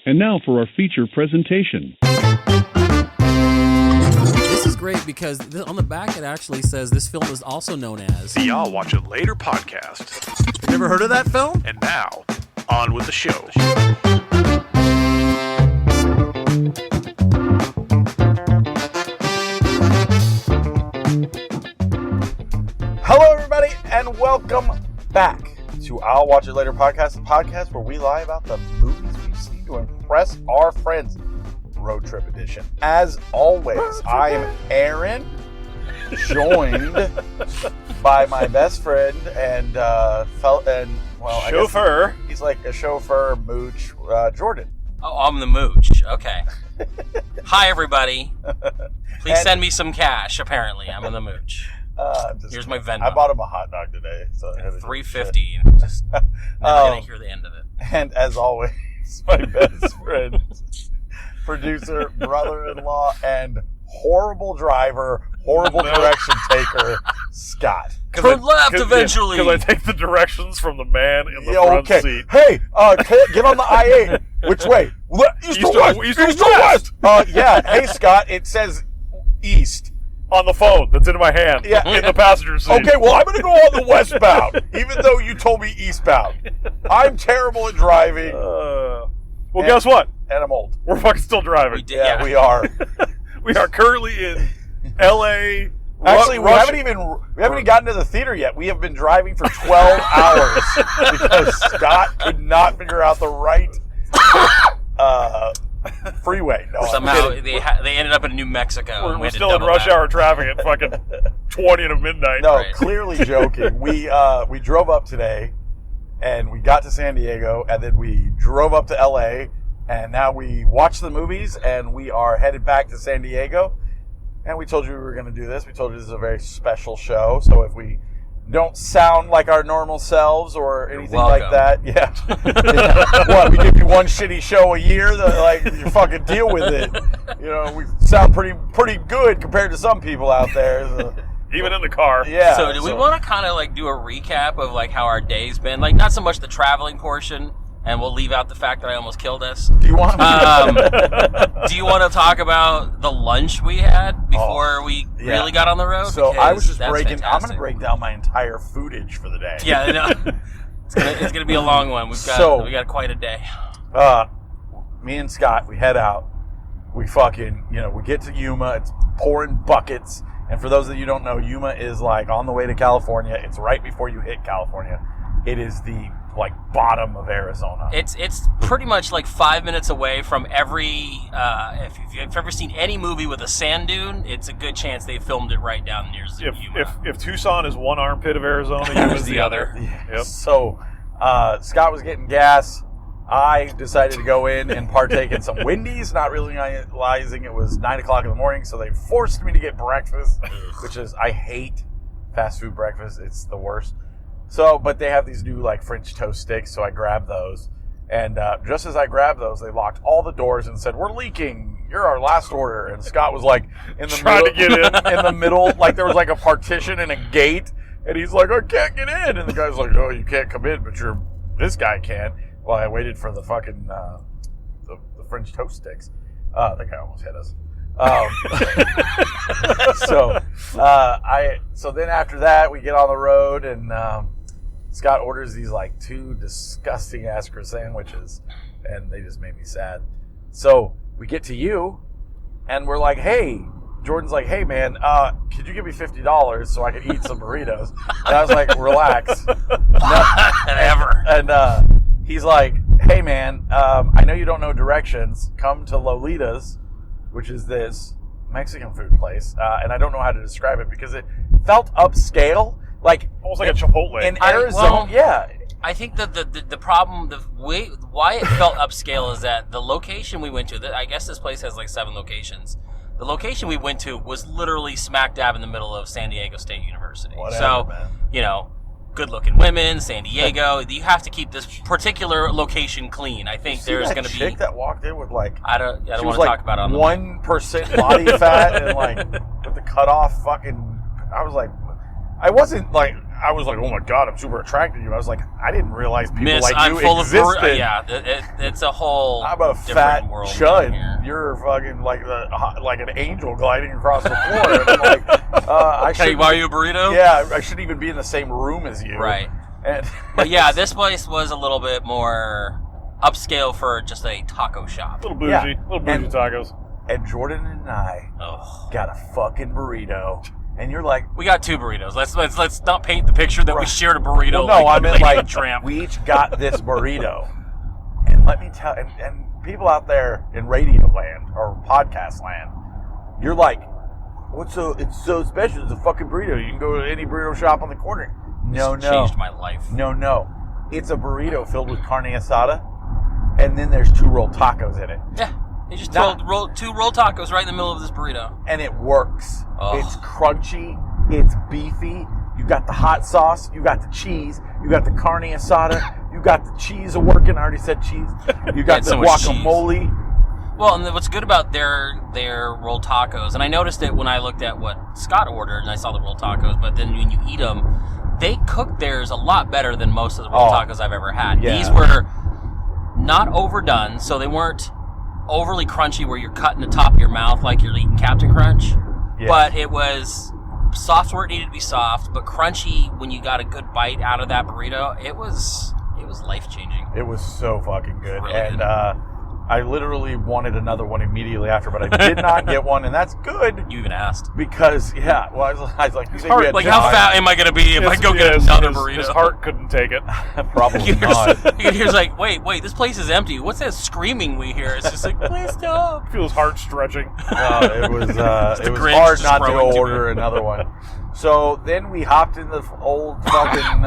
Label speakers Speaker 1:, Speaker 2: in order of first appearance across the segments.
Speaker 1: And now for our feature presentation.
Speaker 2: This is great because on the back it actually says this film is also known as
Speaker 3: the I'll Watch It Later podcast.
Speaker 2: You ever heard of that film?
Speaker 3: And now, on with the show.
Speaker 4: Hello, everybody, and welcome back to I'll Watch It Later podcast, the podcast where we lie about the movies we've seen to impress our friends. Road trip edition. As always, I am Aaron, joined by my best friend and
Speaker 3: chauffeur.
Speaker 4: He's like a chauffeur mooch, Jordan.
Speaker 5: Oh, I'm the mooch. Okay. Hi, everybody. Please send me some cash. Apparently, I'm in the mooch. Here's my Venmo.
Speaker 4: I bought him a hot dog today, so
Speaker 5: $3.50. Just never gonna hear the end of it.
Speaker 4: And as always, my best friend, producer, brother-in-law, and horrible driver, horrible direction taker, Scott.
Speaker 5: Turn left eventually.
Speaker 3: Because I take the directions from the man in the front seat.
Speaker 4: Hey, get on the I-8. Which way? East or west? Yeah. Hey, Scott, it says east.
Speaker 3: On the phone that's in my hand.
Speaker 4: Yeah.
Speaker 3: In the passenger seat.
Speaker 4: Okay, well, I'm going to go on the westbound, even though you told me eastbound. I'm terrible at driving.
Speaker 3: Guess what?
Speaker 4: And I'm old.
Speaker 3: We're fucking still driving.
Speaker 4: We are.
Speaker 3: We are currently in L.A.
Speaker 4: Actually, we haven't even gotten to the theater yet. We have been driving for 12 hours because Scott could not figure out the right freeway. No,
Speaker 5: somehow they ended up in New Mexico.
Speaker 3: We're still in rush hour traffic at fucking 20 to midnight.
Speaker 4: No, right. Clearly joking. We drove up today, and we got to San Diego, and then we drove up to L.A., and now we watched the movies, and we are headed back to San Diego. And we told you we were going to do this. We told you this is a very special show. So if we don't sound like our normal selves or anything like that, what, we give you one shitty show a year? You fucking deal with it. You know, we sound pretty good compared to some people out there. So.
Speaker 3: Even in the car.
Speaker 4: Yeah.
Speaker 5: So do we want to kind of do a recap of how our day's been? Not so much the traveling portion. And we'll leave out the fact that I almost killed us.
Speaker 4: Do you want?
Speaker 5: Do you want to talk about the lunch we had before we really got on the road?
Speaker 4: So I was just breaking.
Speaker 5: Fantastic.
Speaker 4: I'm going to break down my entire foodage for the day.
Speaker 5: Yeah, I know. It's gonna be a long one. We got quite a day.
Speaker 4: Me and Scott, we head out. We fucking, we get to Yuma. It's pouring buckets. And for those of you who don't know, Yuma is on the way to California. It's right before you hit California. It is the bottom of Arizona.
Speaker 5: It's pretty much 5 minutes away from every. If you've ever seen any movie with a sand dune, it's a good chance they filmed it right down near Yuma.
Speaker 3: If Tucson is one armpit of Arizona, Yuma's the other.
Speaker 4: Yep. So Scott was getting gas. I decided to go in and partake in some Wendy's, not realizing it was 9 o'clock in the morning. So they forced me to get breakfast, which is, I hate fast food breakfast. It's the worst. So, but they have these new French toast sticks, so I grabbed those. And just as I grabbed those, they locked all the doors and said, "We're leaking. You're our last order." And Scott was in the
Speaker 3: trying to get
Speaker 4: in the middle, there was a partition and a gate, and he's like, "I can't get in." And the guy's like, "Oh, you can't come in, but this guy can." Well, I waited for the fucking the French toast sticks. That guy almost hit us. So then after that, we get on the road and. Scott orders these 2 disgusting ass sandwiches, and they just made me sad. So we get to you, and we're like, "Hey," Jordan's like, "Hey man, could you give me $50 so I could eat some burritos?" And I was like, "Relax."
Speaker 5: Never.
Speaker 4: And he's like, "Hey man, I know you don't know directions. Come to Lolita's, which is this Mexican food place, and I don't know how to describe it because it felt upscale."
Speaker 3: Almost like a Chipotle.
Speaker 4: In Arizona, yeah.
Speaker 5: I think that the problem, why it felt upscale is that the location we went to, I guess this place has 7 locations. The location we went to was literally smack dab in the middle of San Diego State University.
Speaker 4: Whatever, man.
Speaker 5: Good-looking women, San Diego. You have to keep this particular location clean. I think there's going to be...
Speaker 4: chick that walked in with
Speaker 5: I don't want to talk about it on the
Speaker 4: 1% body fat and with the cut off fucking... I was like... I wasn't
Speaker 3: I was like, oh my God, I'm super attracted to you. I was like, I didn't realize people
Speaker 5: Miss,
Speaker 3: like
Speaker 5: I'm
Speaker 3: you
Speaker 5: full
Speaker 3: existed.
Speaker 5: of yeah. It's a whole.
Speaker 4: I'm a
Speaker 5: different
Speaker 4: fat
Speaker 5: world
Speaker 4: chud.
Speaker 5: down here.
Speaker 4: You're fucking like an angel gliding across the floor. And I'm like,
Speaker 5: Can I buy you a burrito?
Speaker 4: Yeah, I shouldn't even be in the same room as you.
Speaker 5: Right.
Speaker 4: And
Speaker 5: But yeah, this place was a little bit more upscale for just a taco shop.
Speaker 3: Little bougie,
Speaker 4: Yeah.
Speaker 3: little bougie
Speaker 4: And-
Speaker 3: tacos.
Speaker 4: and Jordan and I
Speaker 5: Oh.
Speaker 4: got a fucking burrito, and you're like,
Speaker 5: We got 2 burritos. Let's not paint the picture that we shared a burrito.
Speaker 4: well, no, I meant
Speaker 5: Lady and
Speaker 4: like
Speaker 5: the Tramp.
Speaker 4: we each got this burrito, and let me tell, and people out there in radio land or podcast land, you're like, it's so special? It's a fucking burrito. You can go to any burrito shop on the corner. No,
Speaker 5: changed my life.
Speaker 4: no, it's a burrito filled with carne asada, and then there's 2 rolled tacos in it.
Speaker 5: Yeah. They just
Speaker 4: Not-
Speaker 5: rolled 2 rolled tacos right in the middle of this burrito.
Speaker 4: And it works.
Speaker 5: Oh.
Speaker 4: It's crunchy. It's beefy. You got the hot sauce. You got the cheese. You got the carne asada. You got the cheese working. I already said cheese. You got the
Speaker 5: so much cheese.
Speaker 4: guacamole.
Speaker 5: Well, and what's good about their rolled tacos, and I noticed it when I looked at what Scott ordered, and I saw the rolled tacos, but then when you eat them, they cook theirs a lot better than most of the rolled tacos I've ever had.
Speaker 4: Yeah.
Speaker 5: These were not overdone, so they weren't overly crunchy where you're cutting the top of your mouth like you're eating Captain Crunch.
Speaker 4: Yes.
Speaker 5: But it was soft where it needed to be soft, but crunchy when you got a good bite out of that burrito. It was life-changing.
Speaker 4: It was so fucking good.
Speaker 5: Really
Speaker 4: and
Speaker 5: good.
Speaker 4: I literally wanted another one immediately after, but I did not get one, and that's good
Speaker 5: You even asked.
Speaker 4: because, I was like, you think
Speaker 3: hard,
Speaker 4: we had
Speaker 5: Like,
Speaker 4: two
Speaker 5: how
Speaker 4: times?
Speaker 5: fat am I going to be if I go get another burrito?
Speaker 3: His heart couldn't take it.
Speaker 4: Probably not.
Speaker 5: Here's like, wait, this place is empty. What's that screaming we hear? It's just like, please stop.
Speaker 3: Feels heart stretching.
Speaker 4: It was
Speaker 5: Grinch
Speaker 4: hard
Speaker 5: just
Speaker 4: not to
Speaker 5: throwing
Speaker 4: go
Speaker 5: to
Speaker 4: order
Speaker 5: it.
Speaker 4: another one. So then we hopped in the old fucking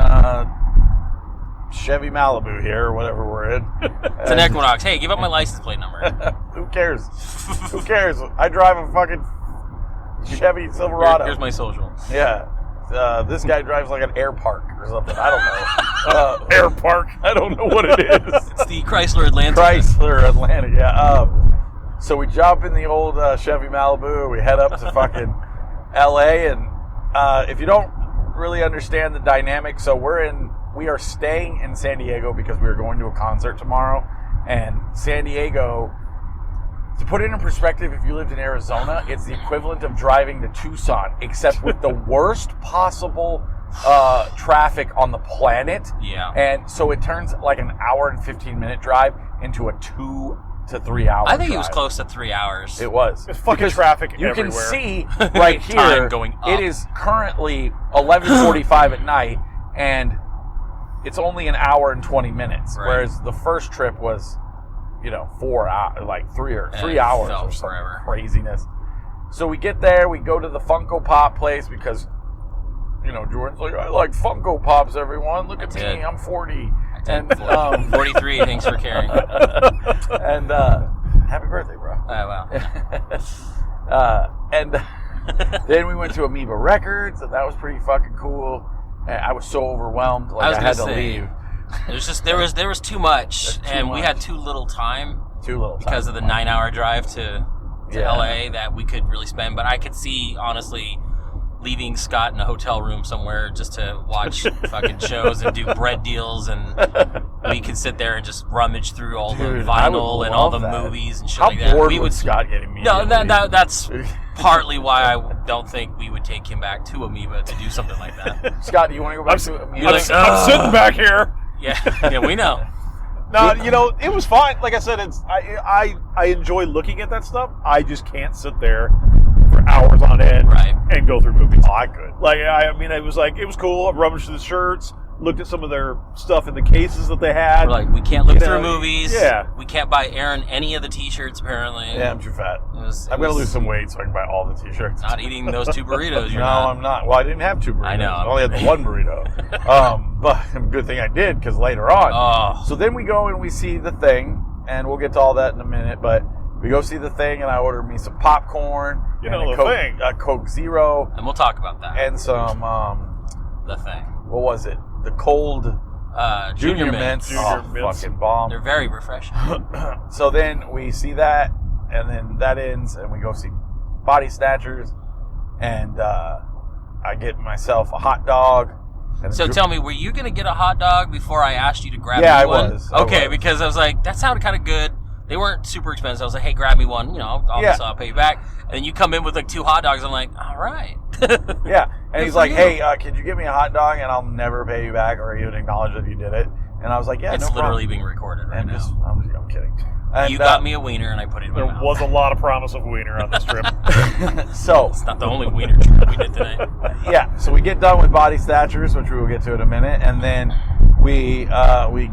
Speaker 4: Chevy Malibu here, or whatever we're in.
Speaker 5: It's an Equinox. Hey, give up my license plate number.
Speaker 4: Who cares? Who cares? I drive a fucking Chevy Silverado.
Speaker 5: Here's my social.
Speaker 4: Yeah. This guy drives like an Air Park or something. I don't know.
Speaker 3: Air Park.
Speaker 4: I don't know what it is.
Speaker 5: It's the Chrysler Atlantic.
Speaker 4: Chrysler Atlantic, yeah. So we jump in the old Chevy Malibu. We head up to fucking L.A. And if you don't really understand the dynamic, so we are staying in San Diego because we are going to a concert tomorrow. And San Diego, to put it in perspective, if you lived in Arizona, it's the equivalent of driving to Tucson, except with the worst possible traffic on the planet.
Speaker 5: Yeah.
Speaker 4: And so it turns like an hour and 15-minute drive into a 2 to 3 hour
Speaker 5: I think
Speaker 4: drive.
Speaker 5: it was close to 3 hours.
Speaker 4: It was.
Speaker 3: There's fucking
Speaker 4: Because
Speaker 3: traffic
Speaker 4: you
Speaker 3: everywhere.
Speaker 4: can see right here,
Speaker 5: Time going up.
Speaker 4: it is currently 11:45 at night, and it's only an hour and 20 minutes.
Speaker 5: Right.
Speaker 4: Whereas the first trip was, 4 hours, like 3
Speaker 5: it
Speaker 4: hours
Speaker 5: felt
Speaker 4: or some
Speaker 5: forever.
Speaker 4: craziness. So we get there, we go to the Funko Pop place because, Jordan's like, I like Funko Pops, everyone. Look at me,
Speaker 5: did.
Speaker 4: I'm 40.
Speaker 5: I did.
Speaker 4: And
Speaker 5: 43, thanks for caring.
Speaker 4: and happy birthday, bro.
Speaker 5: Oh, wow.
Speaker 4: And then we went to Amoeba Records, and that was pretty fucking cool. And I was so overwhelmed, like I had to leave.
Speaker 5: There was too much,
Speaker 4: There's too
Speaker 5: and we
Speaker 4: much.
Speaker 5: had too little time
Speaker 4: Too little time.
Speaker 5: because of the 9-hour drive to
Speaker 4: Yeah.
Speaker 5: LA that we could really spend. But I could see, honestly, leaving Scott in a hotel room somewhere just to watch fucking shows and do bread deals, and we could sit there and just rummage through all
Speaker 4: Dude,
Speaker 5: the
Speaker 4: I would
Speaker 5: vinyl and all the
Speaker 4: love that.
Speaker 5: movies and shit
Speaker 4: How
Speaker 5: like that.
Speaker 4: bored
Speaker 5: We would
Speaker 4: Scott get immediately?
Speaker 5: No, that's partly why I don't think we would take him back to Amoeba to do something like that.
Speaker 4: Scott, do you want to go back to Amoeba?
Speaker 5: You're like,
Speaker 3: I'm sitting back here.
Speaker 5: Yeah, we know.
Speaker 3: No, it was fine. Like I said, I enjoy looking at that stuff. I just can't sit there for hours on end
Speaker 5: Right.
Speaker 3: and go through movies.
Speaker 4: I could.
Speaker 3: Like, it was cool. I rummaged through the shirts, looked at some of their stuff in the cases that they had.
Speaker 5: We're like, we can't look
Speaker 3: You
Speaker 5: through
Speaker 3: know,
Speaker 5: movies.
Speaker 3: yeah.
Speaker 5: We can't buy Aaron any of the T-shirts, apparently.
Speaker 4: Yeah, I'm too fat.
Speaker 5: It was
Speaker 4: I'm going to lose some weight so I can buy all the t-shirts.
Speaker 5: Not eating those 2 burritos. You're
Speaker 4: No,
Speaker 5: not.
Speaker 4: I'm not. Well, I didn't have 2 burritos.
Speaker 5: I know.
Speaker 4: I only had the 1 burrito. But good thing I did, because later on.
Speaker 5: Oh.
Speaker 4: So then we go and we see The Thing, and we'll get to all that in a minute, but we go see The Thing, and I ordered me some popcorn.
Speaker 3: You
Speaker 4: and
Speaker 3: know,
Speaker 4: a
Speaker 3: The
Speaker 4: Coke,
Speaker 3: Thing.
Speaker 4: a Coke Zero,
Speaker 5: And we'll talk about that.
Speaker 4: and some,
Speaker 5: The Thing.
Speaker 4: what was it? The cold Junior Mints.
Speaker 3: Junior
Speaker 4: Oh,
Speaker 3: Mints.
Speaker 4: fucking bomb.
Speaker 5: They're very refreshing.
Speaker 4: So then we see that, and then that ends, and we go see Body Snatchers, and I get myself a hot dog And
Speaker 5: So tell me, were you going to get a hot dog before I asked you to grab
Speaker 4: Yeah,
Speaker 5: me
Speaker 4: I
Speaker 5: one?
Speaker 4: was.
Speaker 5: Okay, because I was like, that sounded kind of good. They weren't super expensive. I was like, hey, grab me one. I'll pay you back. And then you come in with like 2 hot dogs. I'm like, all right.
Speaker 4: Yeah. And he's
Speaker 5: for
Speaker 4: like,
Speaker 5: you.
Speaker 4: hey, could you get me a hot dog and I'll never pay you back or even acknowledge that you did it? And I was like, yeah,
Speaker 5: It's
Speaker 4: no problem.
Speaker 5: literally being recorded right
Speaker 4: And
Speaker 5: now.
Speaker 4: I'm kidding. And,
Speaker 5: You got me a wiener and I put it in my
Speaker 3: There
Speaker 5: mouth.
Speaker 3: was a lot of promise of wiener on this trip.
Speaker 4: So,
Speaker 5: It's not the only wiener trip we did tonight.
Speaker 4: yeah, so we get done with Body Snatchers, which we will get to in a minute, and then we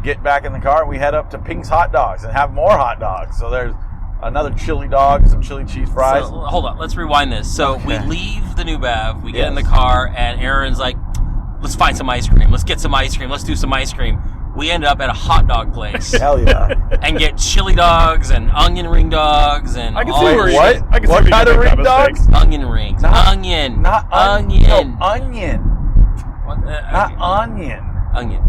Speaker 4: get back in the car and we head up to Pink's Hot Dogs and have more hot dogs. So there's another chili dog, some chili cheese fries.
Speaker 5: So, hold on, let's rewind this. So we
Speaker 4: Okay.
Speaker 5: leave the New Bev, we get in the
Speaker 4: Yes.
Speaker 5: car, and Aaron's like, let's find some ice cream. Let's get some ice cream. Let's do some ice cream. We end up at a hot dog place
Speaker 4: Hell yeah.
Speaker 5: and get chili dogs and onion ring dogs and
Speaker 3: I can
Speaker 5: all
Speaker 3: see where
Speaker 5: this
Speaker 3: you-
Speaker 5: shit.
Speaker 4: What?
Speaker 3: I can see
Speaker 4: What
Speaker 3: where you
Speaker 4: kind of
Speaker 3: make that
Speaker 4: ring dogs?
Speaker 3: mistake.
Speaker 5: Onion rings. Onion.
Speaker 4: Not
Speaker 5: onion.
Speaker 4: No, onion.
Speaker 5: What,
Speaker 4: Not
Speaker 5: okay.
Speaker 4: onion.
Speaker 5: Onion.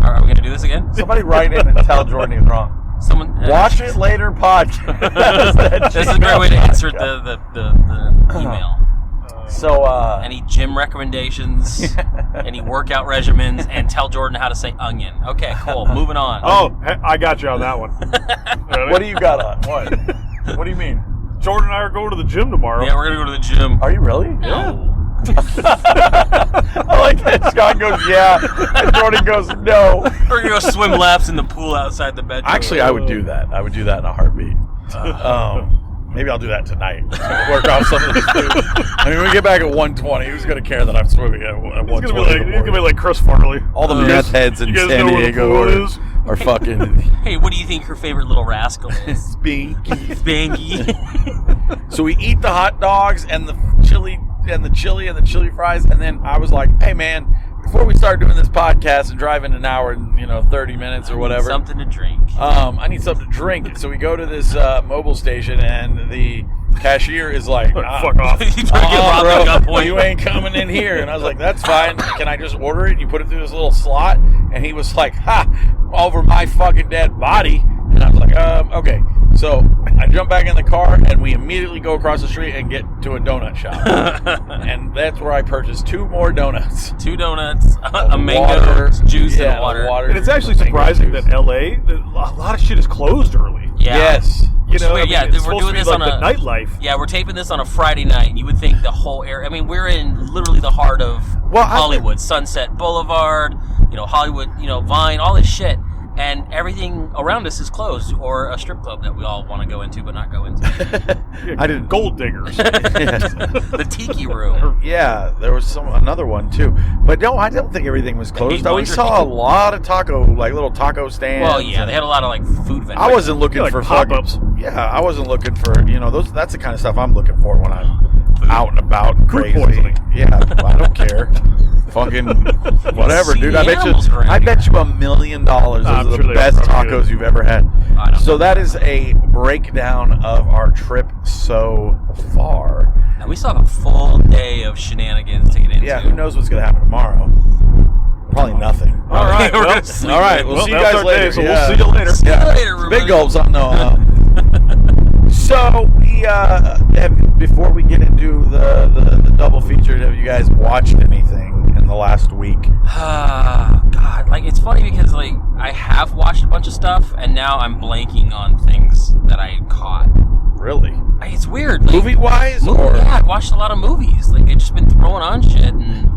Speaker 5: Are we going to do this again?
Speaker 4: Somebody write in and tell Jordan he's wrong.
Speaker 5: Someone
Speaker 4: Watch it later podcast.
Speaker 5: This is a great way to insert the email.
Speaker 4: So,
Speaker 5: Any gym recommendations, any workout regimens, and tell Jordan how to say onion. Okay, cool. Moving on.
Speaker 3: Oh, I got you on that one.
Speaker 4: what do you got on? What? What do you mean?
Speaker 3: Jordan and I are going to the gym tomorrow.
Speaker 5: Yeah, we're gonna go to the gym.
Speaker 4: Are you really?
Speaker 5: No.
Speaker 4: I like that. Scott goes, yeah. And Jordan goes, no.
Speaker 5: We're gonna go swim laps in the pool outside the bedroom.
Speaker 4: Actually, I would do that. I would do that in a heartbeat. Maybe I'll do that tonight. Work off some of this food. I mean, when we get back at 1:20, who's going to care that I'm swimming at 1:20?
Speaker 3: He's gonna be like Chris Farley.
Speaker 4: All the meth heads in
Speaker 3: you guys
Speaker 4: San
Speaker 3: know where the
Speaker 4: Diego
Speaker 3: pool is?
Speaker 4: are fucking
Speaker 5: Hey, what do you think her favorite little rascal is?
Speaker 4: spinky.
Speaker 5: Spanky.
Speaker 4: So we eat the hot dogs and the chili and the chili fries, and then I was like, "Hey, man, before we start doing this podcast and driving an hour and 30 minutes or whatever,
Speaker 5: Something to drink.
Speaker 4: I need something to drink." So we go to this mobile station, and the cashier is like,
Speaker 3: Fuck off.
Speaker 5: You try to get robbed
Speaker 4: bro,
Speaker 5: at gunpoint.
Speaker 4: you ain't coming in here. And I was like, that's fine. Can I just order it? And you put it through this little slot. And he was like, ha, over my fucking dead body. And I was like, okay. So I jump back in the car, and we immediately go across the street and get to a donut shop. And that's where I purchased 2 more donuts.
Speaker 5: 2 donuts, a mango
Speaker 4: Water,
Speaker 5: juice,
Speaker 4: yeah,
Speaker 5: and water.
Speaker 3: And it's actually
Speaker 4: mango
Speaker 3: surprising
Speaker 4: juice.
Speaker 3: that LA, a lot of shit is closed early.
Speaker 5: Yeah.
Speaker 4: Yes.
Speaker 3: You know,
Speaker 5: We're- yeah,
Speaker 3: it's
Speaker 5: we're
Speaker 3: supposed
Speaker 5: doing
Speaker 3: to be
Speaker 5: this
Speaker 3: like
Speaker 5: on
Speaker 3: the
Speaker 5: a
Speaker 3: nightlife.
Speaker 5: Yeah, we're taping this on a Friday night, and you would think the whole area. I mean, we're in literally the heart of
Speaker 4: Well,
Speaker 5: Hollywood, Sunset Boulevard, Hollywood, Vine, all this shit, and everything around us is closed, or a strip club that we all want to go into but not go into.
Speaker 4: I didn't.
Speaker 3: Gold diggers.
Speaker 5: The Tiki Room.
Speaker 4: Yeah, there was another one too, but no, I don't think everything was closed.
Speaker 5: Hey,
Speaker 4: We saw a lot of little taco stands.
Speaker 5: Well, yeah, they had a lot of like food vendors.
Speaker 4: I wasn't looking
Speaker 3: Like
Speaker 4: for
Speaker 3: pop-ups.
Speaker 4: Yeah, I wasn't looking for those. That's the kind of stuff I'm looking for when I'm out and about and
Speaker 3: Food
Speaker 4: crazy.
Speaker 3: poisoning.
Speaker 4: Yeah, I don't care. Fucking whatever,
Speaker 5: See
Speaker 4: dude.
Speaker 5: the
Speaker 4: I bet
Speaker 5: animals around
Speaker 4: you $1 million. Those
Speaker 3: I'm
Speaker 4: are
Speaker 3: sure
Speaker 4: the
Speaker 3: they
Speaker 4: best
Speaker 3: are probably
Speaker 4: tacos
Speaker 3: good.
Speaker 4: you've ever had.
Speaker 5: I don't
Speaker 4: So
Speaker 5: know.
Speaker 4: that is a breakdown of our trip so far.
Speaker 5: And we still have a full day of shenanigans to get into.
Speaker 4: Yeah, who knows what's gonna happen tomorrow? Probably nothing.
Speaker 3: All right,
Speaker 5: We're
Speaker 3: well,
Speaker 5: gonna sleep.
Speaker 4: All right, we'll
Speaker 3: Well,
Speaker 4: see you
Speaker 3: that's
Speaker 4: guys
Speaker 3: our
Speaker 4: later.
Speaker 3: day, so we'll
Speaker 4: Yeah.
Speaker 3: see you later.
Speaker 5: See you
Speaker 4: Yeah.
Speaker 5: later, everybody.
Speaker 4: Big gulps. So we before we get into the double feature, have you guys watched anything in the last week?
Speaker 5: God, like it's funny because like I have watched a bunch of stuff and now I'm blanking on things that I caught.
Speaker 4: Really?
Speaker 5: It's weird. Like,
Speaker 4: Movie wise, or
Speaker 5: yeah, I've watched a lot of movies. Like I've just been throwing on shit and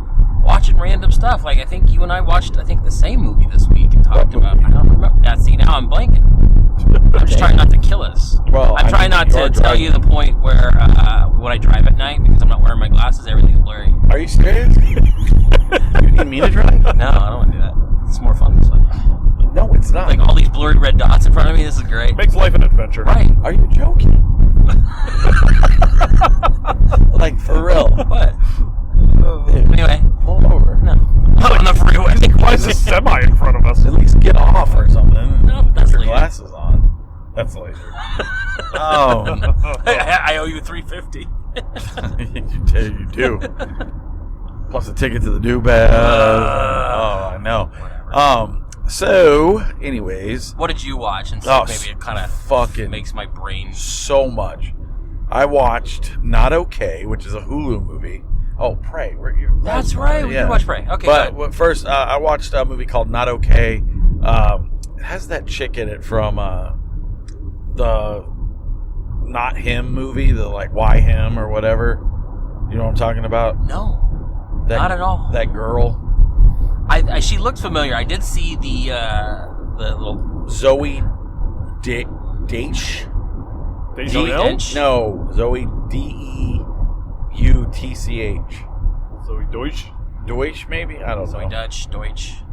Speaker 5: watching random stuff. Like I think you and I watched the same movie this week and talked
Speaker 4: What
Speaker 5: about.
Speaker 4: movie?
Speaker 5: I don't remember. Now see, now I'm blanking. I'm just trying not to kill us.
Speaker 4: Well,
Speaker 5: I'm trying not to tell you the point where when I drive at night because I'm not wearing my glasses, everything's blurry.
Speaker 4: Are you serious? You need me to drive?
Speaker 5: No, I don't want to do that. It's more fun this way.
Speaker 4: No, it's not.
Speaker 5: Like all these blurred red dots in front of me. This is great.
Speaker 3: Makes life an adventure.
Speaker 5: Right.
Speaker 4: Are you joking? Like for real?
Speaker 5: What? Anyway,
Speaker 4: Pull over.
Speaker 5: no. I'm on the freeway.
Speaker 3: Why is this semi in front of us?
Speaker 4: At least get off or something.
Speaker 5: No, that's
Speaker 4: Put your
Speaker 5: later.
Speaker 4: glasses on. That's later. Oh,
Speaker 5: I owe you $350.
Speaker 4: you do. Plus a ticket to the new bed. Oh, I know. So, anyways,
Speaker 5: What did you watch? And
Speaker 4: Oh,
Speaker 5: so maybe it kind of
Speaker 4: fucking
Speaker 5: makes my brain.
Speaker 4: so much. I watched Not Okay, which is a Hulu movie. Oh, Prey.
Speaker 5: That's right. We did watch Prey. Okay,
Speaker 4: but first, I watched a movie called Not Okay. It has that chick in it from the Not Him movie, the like Why Him or whatever. You know what I'm talking about?
Speaker 5: No, not at all.
Speaker 4: That girl.
Speaker 5: She looked familiar. I did see the little
Speaker 4: Zoe Deitch.
Speaker 5: Dench?
Speaker 4: No, Zoe Deutch.
Speaker 3: Zoe Deutsch.
Speaker 4: Deutsch, maybe? I don't know.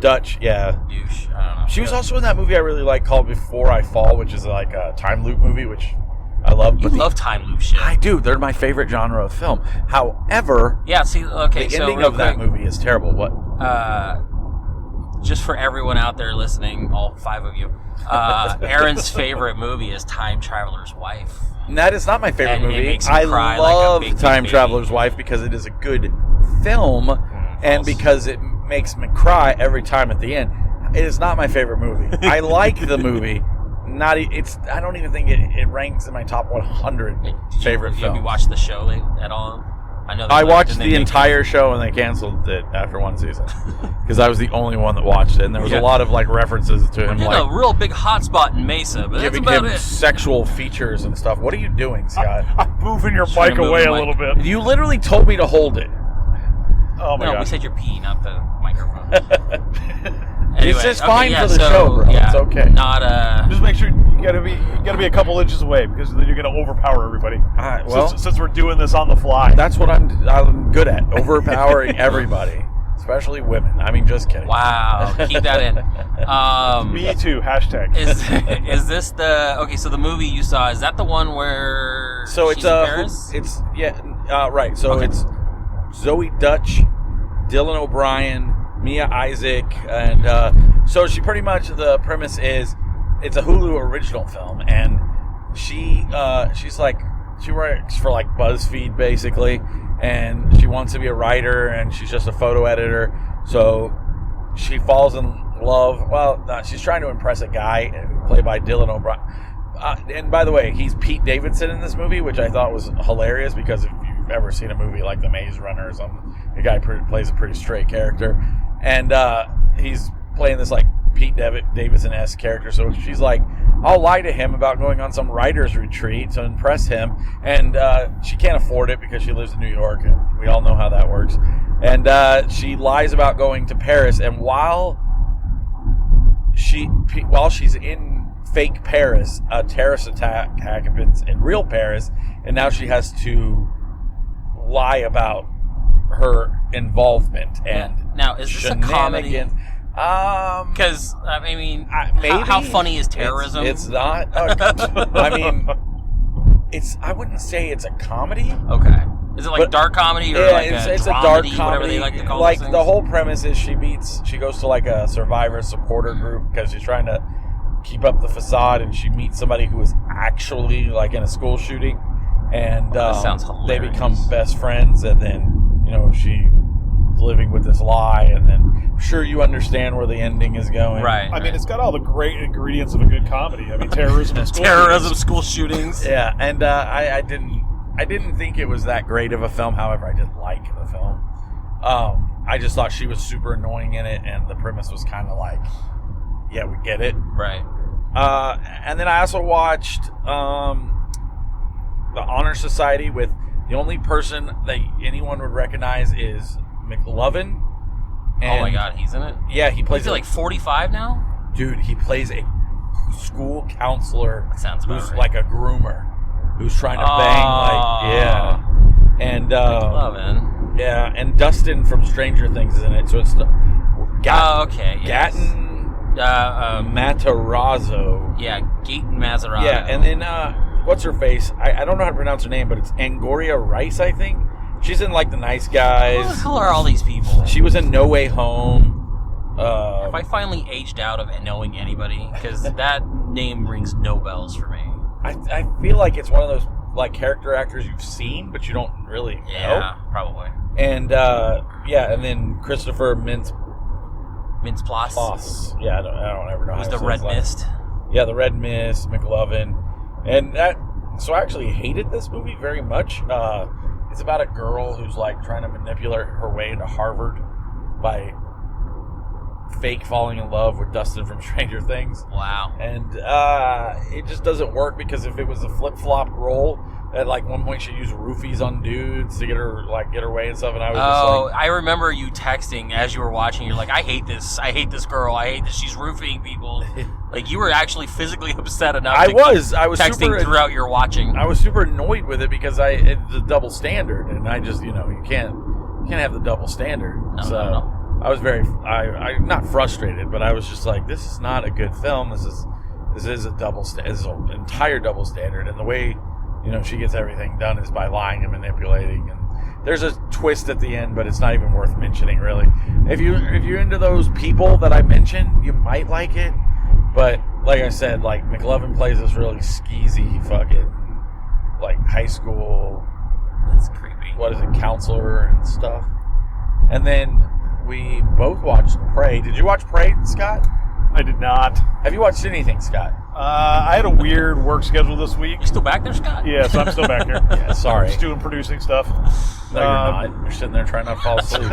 Speaker 5: Dutch,
Speaker 4: yeah.
Speaker 5: douche. I don't know.
Speaker 4: She was also in that movie I really like called Before I Fall, which is like a time loop movie, which I love.
Speaker 5: You love time loop shit.
Speaker 4: I do. They're my favorite genre of film. However,
Speaker 5: yeah. See, okay.
Speaker 4: the
Speaker 5: so
Speaker 4: ending
Speaker 5: real
Speaker 4: of that
Speaker 5: quick,
Speaker 4: movie is terrible. What?
Speaker 5: Just for everyone out there listening, all 5 of you, Aaron's favorite movie is Time Traveler's Wife.
Speaker 4: And that is not my favorite
Speaker 5: And it
Speaker 4: movie.
Speaker 5: makes me
Speaker 4: I
Speaker 5: cry
Speaker 4: love
Speaker 5: like a big
Speaker 4: Time
Speaker 5: baby.
Speaker 4: Traveler's Wife because it is a good film, and because it makes me cry every time at the end. It is not my favorite movie. I like the movie. I don't even think it ranks in my top 100 favorite films.
Speaker 5: Have you watched the show at all?
Speaker 4: I watched the entire show and they canceled it after one season because I was the only one that watched it, and there was a lot of like references to him, like
Speaker 5: a real big hotspot in Mesa, but that's
Speaker 4: giving
Speaker 5: about
Speaker 4: him
Speaker 5: it.
Speaker 4: sexual features and stuff. What are you doing, Scott?
Speaker 3: I'm moving your
Speaker 5: Trying
Speaker 3: mic
Speaker 5: to move
Speaker 3: away
Speaker 5: the
Speaker 3: a
Speaker 5: mic.
Speaker 3: little bit.
Speaker 4: You literally told me to hold it.
Speaker 3: Oh my
Speaker 5: No,
Speaker 3: god.
Speaker 5: we said you're pee, not the microphone.
Speaker 4: It's just fine for the show, bro.
Speaker 5: Yeah,
Speaker 4: It's okay.
Speaker 5: Not
Speaker 3: Just make sure you gotta be a couple inches away because then you're gonna overpower everybody.
Speaker 4: Alright, well,
Speaker 3: since we're doing this on the fly.
Speaker 4: that's what I'm good at, overpowering everybody, especially women. I mean, just kidding.
Speaker 5: Wow, keep that in.
Speaker 3: Me too. Hashtag.
Speaker 5: Is this the so the movie you saw, is that the one where
Speaker 4: So
Speaker 5: she's in Paris?
Speaker 4: it's right. So
Speaker 5: Okay.
Speaker 4: it's Zoe Dutch, Dylan O'Brien, Mia Isaac, and so she pretty much, the premise is it's a Hulu original film, and she's like, she works for like BuzzFeed basically, and she wants to be a writer, and she's just a photo editor. So she falls in love. Well, she's trying to impress a guy played by Dylan O'Brien. And by the way, he's Pete Davidson in this movie, which I thought was hilarious because if you've ever seen a movie like The Maze Runner or something, the guy plays a pretty straight character. And he's playing this like Pete Davidson-esque character. So she's like, I'll lie to him about going on some writer's retreat to impress him. And she can't afford it because she lives in New York, and we all know how that works. And she lies about going to Paris. And while she's in fake Paris, a terrorist attack happens in real Paris, and now she has to lie about her involvement. And
Speaker 5: now, is this a comedy? Because I mean,
Speaker 4: maybe
Speaker 5: how funny is terrorism?
Speaker 4: It's not. I mean, I wouldn't say it's a comedy.
Speaker 5: Okay. Is it like dark comedy or like
Speaker 4: it's a
Speaker 5: dramedy,
Speaker 4: dark comedy,
Speaker 5: whatever they like to call
Speaker 4: like
Speaker 5: those things?
Speaker 4: the whole premise is she goes to like a survivor supporter group because she's trying to keep up the facade, and she meets somebody who was actually like in a school shooting, and
Speaker 5: that sounds
Speaker 4: they
Speaker 5: hilarious.
Speaker 4: become best friends, and then she living with this lie, and then I'm sure you understand where the ending is going,
Speaker 5: Right.
Speaker 3: I mean, it's got all the great ingredients of a good comedy. I mean, terrorism and
Speaker 5: school shootings.
Speaker 4: Yeah, and I didn't think it was that great of a film. However, I did like the film. I just thought she was super annoying in it, and the premise was kind of like, yeah, we get it.
Speaker 5: Right.
Speaker 4: And then I also watched the Honor Society with the only person that anyone would recognize is McLovin.
Speaker 5: Oh my God, he's in it?
Speaker 4: Yeah, he plays
Speaker 5: Is he like 45 now?
Speaker 4: Dude, he plays a school counselor
Speaker 5: That sounds about
Speaker 4: who's
Speaker 5: right.
Speaker 4: like a groomer who's trying to bang and
Speaker 5: McLovin.
Speaker 4: yeah, and Dustin from Stranger Things is in it. So it's the
Speaker 5: Okay. Yes.
Speaker 4: Gatton Matarazzo.
Speaker 5: Yeah, Gaten Maserati.
Speaker 4: Yeah, and then what's her face? I don't know how to pronounce her name, but it's Angoria Rice, I think. She's in like The Nice Guys.
Speaker 5: Who the hell are all these people?
Speaker 4: She was in No Way Home.
Speaker 5: Have I finally aged out of knowing anybody? Because that name rings no bells for me.
Speaker 4: I feel like it's one of those like character actors you've seen, but you don't really know.
Speaker 5: Yeah, probably.
Speaker 4: And and then Christopher
Speaker 5: Mintz Plus.
Speaker 4: Mintz-Plasse. Yeah, I don't ever know.
Speaker 5: Who's
Speaker 4: how to
Speaker 5: the
Speaker 4: say
Speaker 5: Red
Speaker 4: his last-
Speaker 5: Mist?
Speaker 4: Yeah, the Red Mist, McLovin, and that. So I actually hated this movie very much. It's about a girl who's like trying to manipulate her way into Harvard by fake falling in love with Dustin from Stranger Things.
Speaker 5: Wow.
Speaker 4: And it just doesn't work because if it was a flip-flop role, at like one point she used roofies on dudes to get her way and stuff, and I was just like...
Speaker 5: I remember you texting as you were watching. You're like, I hate this girl. I hate that she's roofing people. Like, you were actually physically upset enough
Speaker 4: I was
Speaker 5: texting
Speaker 4: super,
Speaker 5: throughout your watching.
Speaker 4: I was super annoyed with it because it's a double standard, and I just, you can't have the double standard.
Speaker 5: No.
Speaker 4: I was I'm not frustrated, but I was just like, this is not a good film. This is a this is an entire double standard, and the way she gets everything done is by lying and manipulating. And there's a twist at the end, but it's not even worth mentioning, really. If you're into those people that I mentioned, you might like it. But like I said, like McLovin plays this really skeezy fucking like high school.
Speaker 5: That's creepy.
Speaker 4: What is it, counselor and stuff. And then we both watched Prey. Did you watch Prey, Scott?
Speaker 3: I did not.
Speaker 4: Have you watched anything, Scott?
Speaker 3: I had a weird work schedule this week.
Speaker 5: You still back there, Scott?
Speaker 3: Yes, I'm still back here.
Speaker 4: Yeah, sorry.
Speaker 3: I'm just doing producing stuff.
Speaker 4: No, you're not. You're sitting there trying not to fall asleep.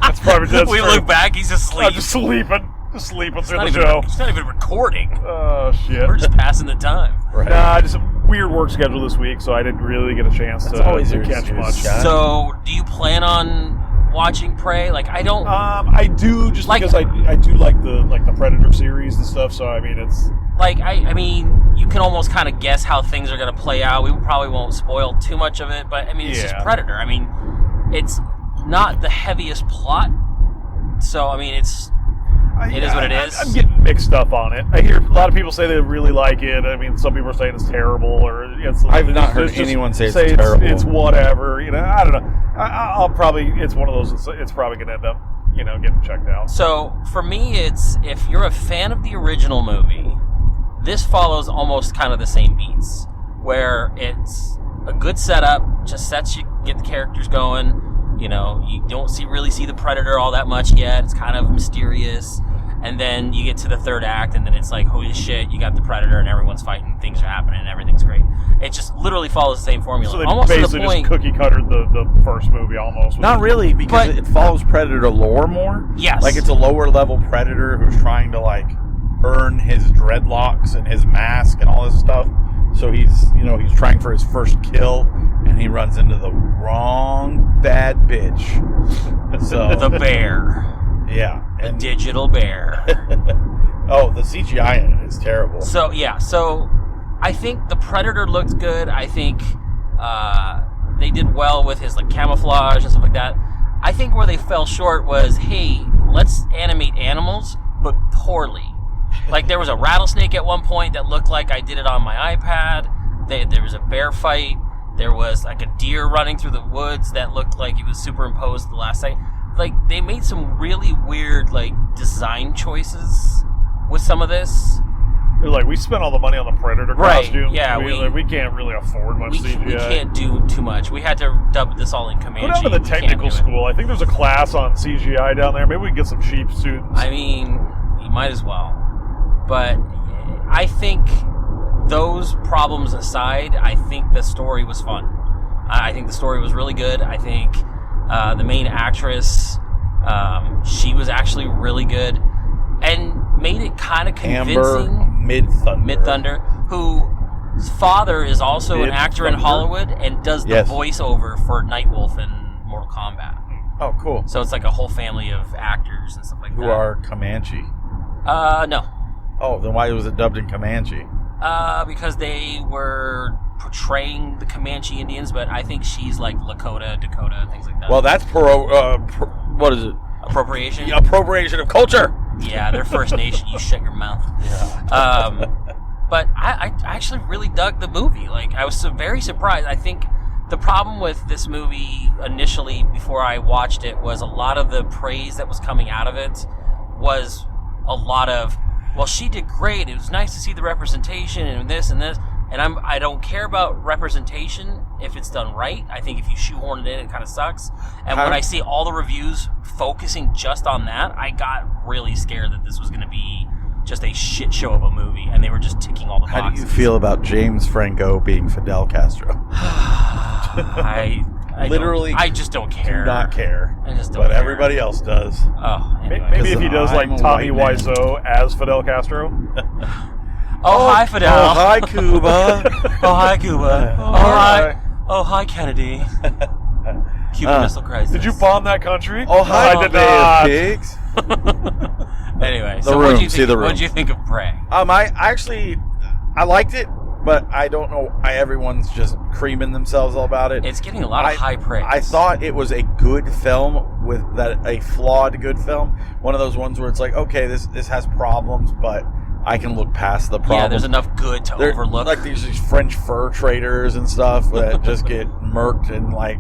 Speaker 3: That's probably just
Speaker 5: We
Speaker 3: true.
Speaker 5: look back, he's asleep.
Speaker 3: I'm just sleeping. Just sleeping through the
Speaker 5: Not even-
Speaker 3: show.
Speaker 5: It's not even recording.
Speaker 3: Oh, shit.
Speaker 5: We're just passing the time.
Speaker 4: Right.
Speaker 3: Nah, just a weird work schedule this week, so I didn't really get a chance
Speaker 4: That's
Speaker 3: to
Speaker 4: always your
Speaker 3: catch
Speaker 4: excuse,
Speaker 3: much.
Speaker 4: Scott.
Speaker 5: So, do you plan on watching Prey? Like, I don't...
Speaker 3: I do, just
Speaker 5: Like-
Speaker 3: because I do like the Predator series and stuff, so I mean, it's...
Speaker 5: Like, I mean, you can almost kind of guess how things are going to play out. We probably won't spoil too much of it, but, I mean, it's just
Speaker 3: Yeah.
Speaker 5: Predator. I mean, it's not the heaviest plot, so, I mean, it is what it is.
Speaker 3: I'm getting mixed stuff on it. I hear a lot of people say they really like it. I mean, some people are saying it's terrible, or
Speaker 4: I've not heard anyone say it's terrible.
Speaker 3: It's whatever. I don't know. I'll probably. It's one of those. It's probably going to end up, getting checked out.
Speaker 5: So, for me, it's, if you're a fan of the original movie, this follows almost kind of the same beats, where it's a good setup, just get the characters going. You don't really see the Predator all that much yet. It's kind of mysterious. And then you get to the third act, and then it's like, holy shit, you got the Predator, and everyone's fighting, things are happening, and everything's great. It just literally follows the same formula.
Speaker 3: So they
Speaker 5: almost
Speaker 3: basically
Speaker 5: to the point,
Speaker 3: just cookie cuttered the first movie almost.
Speaker 4: Not really, because
Speaker 5: But-
Speaker 4: it follows Predator lore more.
Speaker 5: Yes.
Speaker 4: Like, it's a lower level Predator who's trying to, like, earn his dreadlocks and his mask and all this stuff. So he's trying for his first kill, and he runs into the wrong bad bitch. So
Speaker 5: the bear.
Speaker 4: yeah.
Speaker 5: The
Speaker 4: And
Speaker 5: digital bear.
Speaker 4: oh, the CGI in it is terrible.
Speaker 5: So I think the Predator looked good. I think they did well with his like camouflage and stuff like that. I think where they fell short was, hey, let's animate animals, but poorly. Like, there was a rattlesnake at one point that looked like I did it on my iPad. There was a bear fight. There was like a deer running through the woods that looked like it was superimposed at the last second. Like, they made some really weird like design choices with some of this.
Speaker 3: They're like, we spent all the money on the Predator
Speaker 5: Right,
Speaker 3: costume.
Speaker 5: yeah,
Speaker 3: we can't really afford much CGI.
Speaker 5: We can't do too much. We had to dub this all in Comanche.
Speaker 3: Go down to the
Speaker 5: We can't
Speaker 3: technical
Speaker 5: do it.
Speaker 3: school. I think there's a class on CGI down there. Maybe we can get some cheap students.
Speaker 5: I mean, you might as well. But I think those problems aside, I think the story was fun. I think the story was really good. I think the main actress, she was actually really good and made it kind of convincing.
Speaker 4: Amber
Speaker 5: Mid-Thunder, whose father is also an actor in
Speaker 4: Mid-Thunder?
Speaker 5: Hollywood and does the
Speaker 4: Yes.
Speaker 5: voiceover for Nightwolf in Mortal Kombat.
Speaker 4: Oh, cool.
Speaker 5: So it's like a whole family of actors and stuff like
Speaker 4: Who
Speaker 5: that.
Speaker 4: are Comanche?
Speaker 5: No.
Speaker 4: Oh, then why was it dubbed in Comanche?
Speaker 5: Because they were portraying the Comanche Indians, but I think she's like Lakota, Dakota, things like that.
Speaker 4: Well, that's what is it?
Speaker 5: Appropriation?
Speaker 4: Appropriation of culture.
Speaker 5: Yeah, they're First Nation. You shut your mouth.
Speaker 4: Yeah.
Speaker 5: But I actually really dug the movie. Like, I was very surprised. I think the problem with this movie initially, before I watched it, was a lot of the praise that was coming out of it was a lot of, well, she did great. It was nice to see the representation and this and this. And I don't care about representation if it's done right. I think if you shoehorn it in, it kind of sucks. And when I see all the reviews focusing just on that, I got really scared that this was going to be just a shit show of a movie, and they were just ticking all the boxes.
Speaker 4: How do you feel about James Franco being Fidel Castro?
Speaker 5: I
Speaker 4: Literally
Speaker 5: I just don't care.
Speaker 4: Do not care.
Speaker 5: I just don't
Speaker 4: But
Speaker 5: care.
Speaker 4: everybody else does.
Speaker 5: Oh, anyway.
Speaker 3: Maybe if he does like
Speaker 4: I'm a
Speaker 3: Tommy
Speaker 4: white man.
Speaker 3: Wiseau as Fidel Castro.
Speaker 5: Oh, hi, Fidel.
Speaker 4: Oh, hi, Cuba.
Speaker 5: Oh, hi, Cuba. Oh, hi. Oh, hi, Kennedy. Cuban Missile Crisis.
Speaker 3: Did you bomb that country?
Speaker 4: Oh, hi,
Speaker 3: I did
Speaker 4: Bay of
Speaker 3: not.
Speaker 4: Pigs.
Speaker 5: Anyway,
Speaker 4: The
Speaker 5: so
Speaker 4: Room.
Speaker 5: what do you
Speaker 4: See
Speaker 5: think?
Speaker 4: The Room.
Speaker 5: What did you think of Prey?
Speaker 4: I liked it, but I don't know. Everyone's just creaming themselves all about it.
Speaker 5: It's getting a lot of high praise.
Speaker 4: I thought it was a good film with a flawed good film. One of those ones where it's like, okay, this has problems, but I can look past the problems.
Speaker 5: Yeah, there's enough good to
Speaker 4: They're
Speaker 5: overlook.
Speaker 4: like these French fur traders and stuff that just get murked, and like,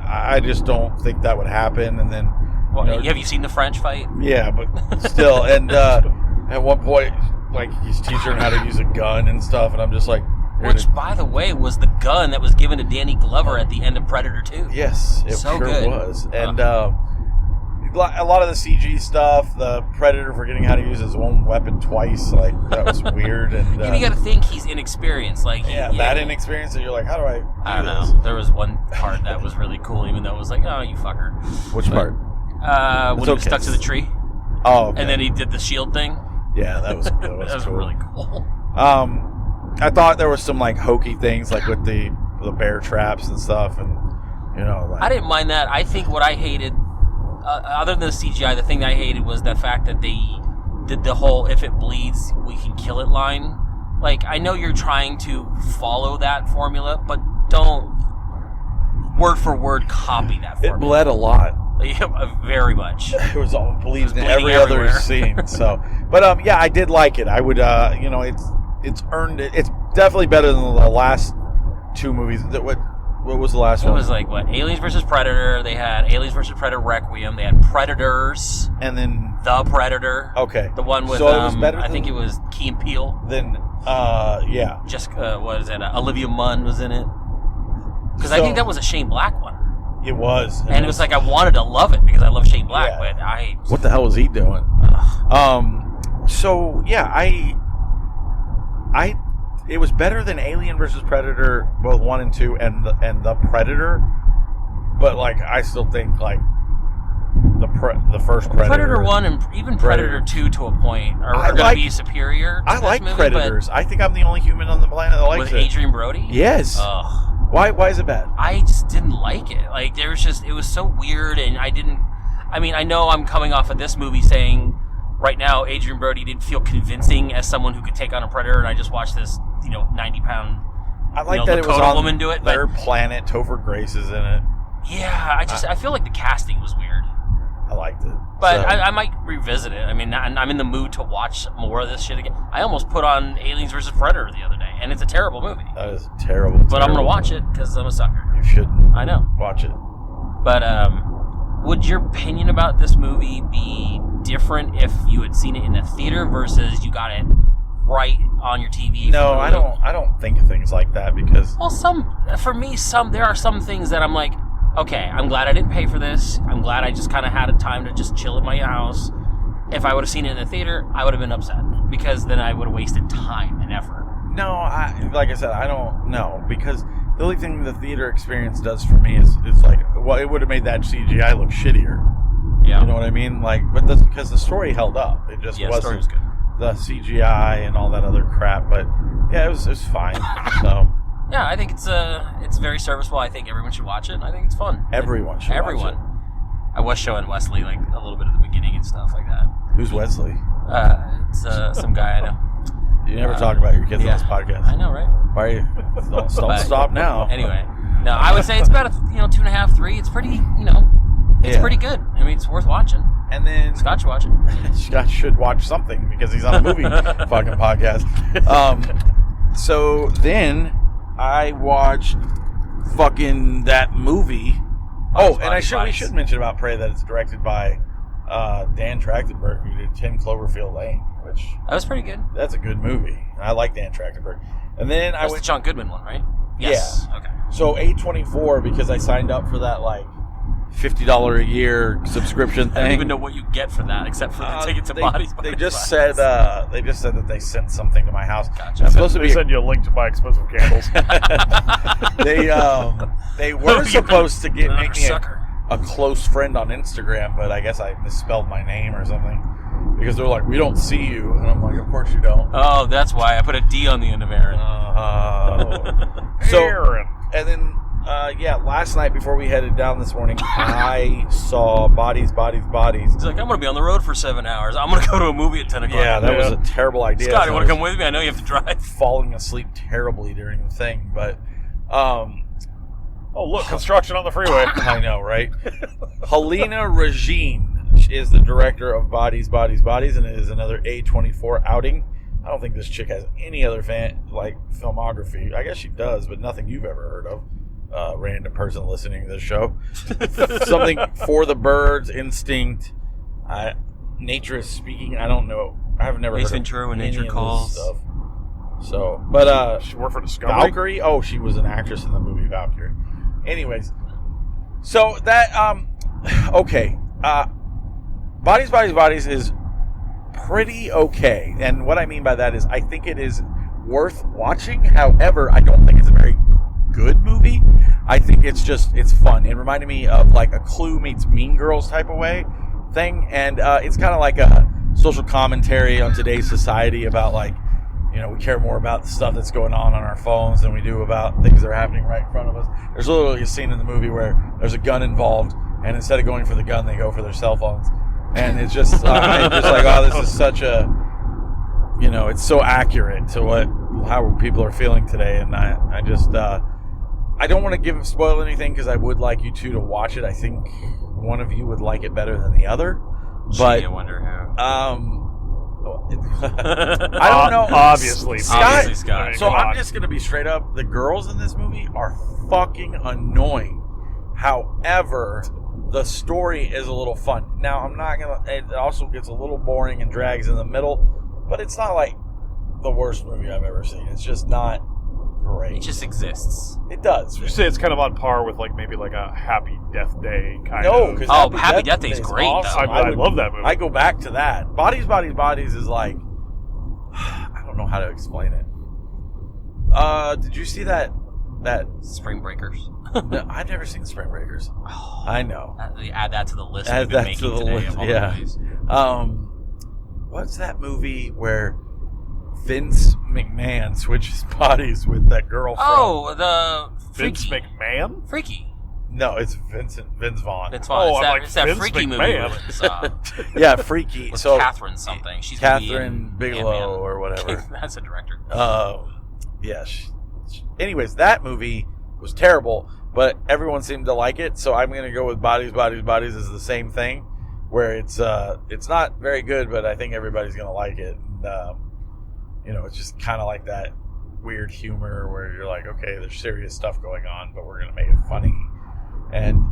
Speaker 4: I just don't think that would happen. And then,
Speaker 5: Well,
Speaker 4: you know,
Speaker 5: have you seen the French fight?
Speaker 4: yeah, but still, and at one point, like, he's teaching her how to use a gun and stuff, and I'm just like,
Speaker 5: Which, by the way, was the gun that was given to Danny Glover at the end of Predator 2.
Speaker 4: yes, it
Speaker 5: So
Speaker 4: sure
Speaker 5: good.
Speaker 4: was, and a lot of the CG stuff, the Predator forgetting how to use his own weapon twice, like, that was weird, and
Speaker 5: You got to think he's inexperienced. Like,
Speaker 4: that inexperience, and you're like, how do I do
Speaker 5: I don't
Speaker 4: this?
Speaker 5: know. There was one part that was really cool, even though it was like, oh, you fucker.
Speaker 4: Which part?
Speaker 5: When he was
Speaker 4: okay.
Speaker 5: stuck to the tree,
Speaker 4: Oh, okay.
Speaker 5: and then he did the shield thing.
Speaker 4: yeah, that was
Speaker 5: That was
Speaker 4: cool.
Speaker 5: really cool.
Speaker 4: I thought there was some like hokey things, like with the bear traps and stuff, and like,
Speaker 5: I didn't mind that. I think what I hated, other than the CGI, the thing that I hated was the fact that they did the whole "if it bleeds, we can kill it" line. Like, I know you're trying to follow that formula, but don't word for word copy that
Speaker 4: it
Speaker 5: formula.
Speaker 4: bled a lot.
Speaker 5: Yeah, very much.
Speaker 4: It was all bleeding in
Speaker 5: bleeding
Speaker 4: every other
Speaker 5: everywhere.
Speaker 4: scene. So, but yeah, I did like it. I would, it's earned it. It's definitely better than the last two movies. What was the last
Speaker 5: It
Speaker 4: one?
Speaker 5: was like, what, Aliens vs. Predator. They had Aliens vs. Predator Requiem. They had Predators.
Speaker 4: And then
Speaker 5: The Predator.
Speaker 4: okay,
Speaker 5: The one with,
Speaker 4: so it was better
Speaker 5: I think it
Speaker 4: than-
Speaker 5: was Key and Peele.
Speaker 4: Then yeah,
Speaker 5: Jessica, what is it? Olivia Munn was in it. Because I
Speaker 4: So-
Speaker 5: think that was a Shane Black one.
Speaker 4: it was,
Speaker 5: And it was like, I wanted to love it because I love Shane Black,
Speaker 4: Yeah.
Speaker 5: but I...
Speaker 4: what the hell was he doing?
Speaker 5: Ugh.
Speaker 4: So yeah, it was better than Alien versus Predator, both 1 and 2, and the Predator. But like, I still think like the first Predator.
Speaker 5: Predator 1 and even Predator 2 to a point are going to be superior to
Speaker 4: I
Speaker 5: this
Speaker 4: like
Speaker 5: movie,
Speaker 4: Predators. I think I'm the only human on the planet that
Speaker 5: but
Speaker 4: likes
Speaker 5: with
Speaker 4: it.
Speaker 5: Adrian Brody?
Speaker 4: Yes.
Speaker 5: Ugh.
Speaker 4: Why is it bad?
Speaker 5: I just didn't like it. Like, it was so weird, and I know I'm coming off of this movie saying right now Adrian Brody didn't feel convincing as someone who could take on a Predator, and I just watched this, 90-pound,
Speaker 4: I like that it was
Speaker 5: Lakota
Speaker 4: on
Speaker 5: woman do it, but
Speaker 4: their planet. Topher Grace is in it.
Speaker 5: yeah, I feel like the casting was weird.
Speaker 4: I liked it.
Speaker 5: But
Speaker 4: So,
Speaker 5: I might revisit it. I mean, I'm in the mood to watch more of this shit again. I almost put on Aliens vs. Predator the other day, and it's a terrible movie.
Speaker 4: that is terrible.
Speaker 5: But I'm going to watch it because I'm a sucker.
Speaker 4: You shouldn't
Speaker 5: I know.
Speaker 4: watch it.
Speaker 5: But would your opinion about this movie be different if you had seen it in a theater versus you got it right on your TV?
Speaker 4: No, I don't think of things like that because
Speaker 5: Well, there are some things that I'm like, okay, I'm glad I didn't pay for this. I'm glad I just kind of had a time to just chill at my house. If I would have seen it in the theater, I would have been upset because then I would have wasted time and effort.
Speaker 4: no, like I said, I don't know because the only thing the theater experience does for me is like, well, it would have made that CGI look shittier.
Speaker 5: Yeah.
Speaker 4: You know what I mean? Like, but because the story held up, it just
Speaker 5: Yeah, the story was
Speaker 4: wasn't
Speaker 5: good.
Speaker 4: the CGI and all that other crap. But yeah, it was fine. So
Speaker 5: Yeah, I think it's very serviceable. I think everyone should watch it. And I think it's fun.
Speaker 4: everyone should
Speaker 5: Everyone.
Speaker 4: watch
Speaker 5: I was showing Wesley like a little bit at the beginning and stuff like that.
Speaker 4: it. Who's Wesley?
Speaker 5: It's some guy I know.
Speaker 4: You never talk about your kids
Speaker 5: Yeah.
Speaker 4: on this podcast.
Speaker 5: I know, right?
Speaker 4: Why are you? Don't
Speaker 5: But
Speaker 4: stop now.
Speaker 5: Anyway, no, I would say it's about 2.5, 3. It's pretty, it's
Speaker 4: Yeah.
Speaker 5: pretty good. I mean, it's worth watching.
Speaker 4: And then
Speaker 5: Scott should watch it.
Speaker 4: Scott should watch something because he's on a movie fucking podcast. So then I watched fucking that movie. Oh, and we should mention about Prey that it's directed by Dan Trachtenberg, who did 10 Cloverfield Lane, which
Speaker 5: That was pretty good.
Speaker 4: that's a good movie. I like Dan Trachtenberg. And then
Speaker 5: That's the John Goodman one, right? Yes. Okay.
Speaker 4: So A24, because I signed up for that like $50 a year subscription thing.
Speaker 5: I don't even know what you get for that, except for the ticket to Bodies.
Speaker 4: They just said that they sent something to my house.
Speaker 5: Gotcha.
Speaker 4: It's supposed to
Speaker 3: They
Speaker 4: be
Speaker 3: send you a link to buy expensive candles.
Speaker 4: they were supposed to make me
Speaker 5: sucker.
Speaker 4: a close friend on Instagram, but I guess I misspelled my name or something because they're like, we don't see you, and I'm like, of course you don't.
Speaker 5: Oh, that's why I put a D on the end of Aaron.
Speaker 4: So,
Speaker 3: Aaron.
Speaker 4: and then last night before we headed down this morning, I saw Bodies.
Speaker 5: He's like, I'm going to be on the road for 7 hours. I'm going to go to a movie at 10 o'clock.
Speaker 4: Yeah, that was a terrible idea.
Speaker 5: Scott, you want to come with me? I know you have to drive.
Speaker 4: Falling asleep terribly during the thing, but
Speaker 3: Oh, look, construction on the freeway.
Speaker 4: I know, right? Helena Regine is the director of Bodies, and it is another A24 outing. I don't think this chick has any other filmography. I guess she does, but nothing you've ever heard of. Random person listening to this show. Something For the Birds, Instinct, Nature is Speaking. I don't know. I have never
Speaker 5: Ace
Speaker 4: heard
Speaker 5: Ventura
Speaker 4: of
Speaker 5: When
Speaker 4: any
Speaker 5: Nature
Speaker 4: of
Speaker 5: Calls.
Speaker 4: this stuff. So, but
Speaker 3: She worked for Discovery.
Speaker 4: Valkyrie. Oh, she was an actress in the movie Valkyrie. Anyways, so that okay. Bodies is pretty okay, and what I mean by that is I think it is worth watching. However, I don't think it's a very good movie. I think it's fun. It reminded me of like a Clue meets Mean Girls type of thing, and it's kind of like a social commentary on today's society about we care more about the stuff that's going on our phones than we do about things that are happening right in front of us. There's literally a scene in the movie where there's a gun involved, and instead of going for the gun, they go for their cell phones. And it's just, this is such a, it's so accurate to how people are feeling today. And I don't want to spoil anything because I would like you two to watch it. I think one of you would like it better than the other. But
Speaker 5: I wonder who.
Speaker 4: I don't know.
Speaker 3: Obviously,
Speaker 4: Scott.
Speaker 3: I mean,
Speaker 4: So
Speaker 3: come
Speaker 4: I'm
Speaker 3: on.
Speaker 4: just going to be straight up. The girls in this movie are fucking annoying. However, the story is a little fun. Now, I'm not going to... It also gets a little boring and drags in the middle, but it's not like the worst movie I've ever seen. It's just not great.
Speaker 5: It just exists.
Speaker 4: It does.
Speaker 3: You say it's kind of on par with maybe a Happy Death Day kind
Speaker 4: No,
Speaker 3: of.
Speaker 4: because
Speaker 5: Happy Death Day is great,
Speaker 4: awesome.
Speaker 5: though.
Speaker 3: I love that movie.
Speaker 4: I go back to that. Bodies is like... I don't know how to explain it. Did you see that
Speaker 5: Spring Breakers.
Speaker 4: No, I've never seen Spring Breakers. I know.
Speaker 5: Add that to the list
Speaker 4: Add
Speaker 5: we've been
Speaker 4: that
Speaker 5: making
Speaker 4: to the
Speaker 5: today
Speaker 4: list,
Speaker 5: of all
Speaker 4: yeah.
Speaker 5: movies.
Speaker 4: What's that movie where Vince McMahon switches bodies with that girl from...
Speaker 5: Oh, the
Speaker 3: Vince
Speaker 5: Freaky.
Speaker 3: McMahon?
Speaker 5: Freaky.
Speaker 4: No, it's Vince Vaughn.
Speaker 5: It's fun.
Speaker 3: Oh, I'm
Speaker 5: It's
Speaker 3: like,
Speaker 5: that
Speaker 3: Vince
Speaker 5: Freaky
Speaker 3: McMahon.
Speaker 5: movie with,
Speaker 4: Yeah, Freaky.
Speaker 5: with
Speaker 4: So
Speaker 5: Catherine something. She's gonna be
Speaker 4: Catherine
Speaker 5: in
Speaker 4: Bigelow
Speaker 5: Ant-Man.
Speaker 4: or whatever.
Speaker 5: That's a director.
Speaker 4: Yeah. Anyways, that movie was terrible, but everyone seemed to like it, so I'm going to go with Bodies is the same thing, where it's not very good, but I think everybody's going to like it. And, it's just kind of like that weird humor where you're like, okay, there's serious stuff going on, but we're going to make it funny. And,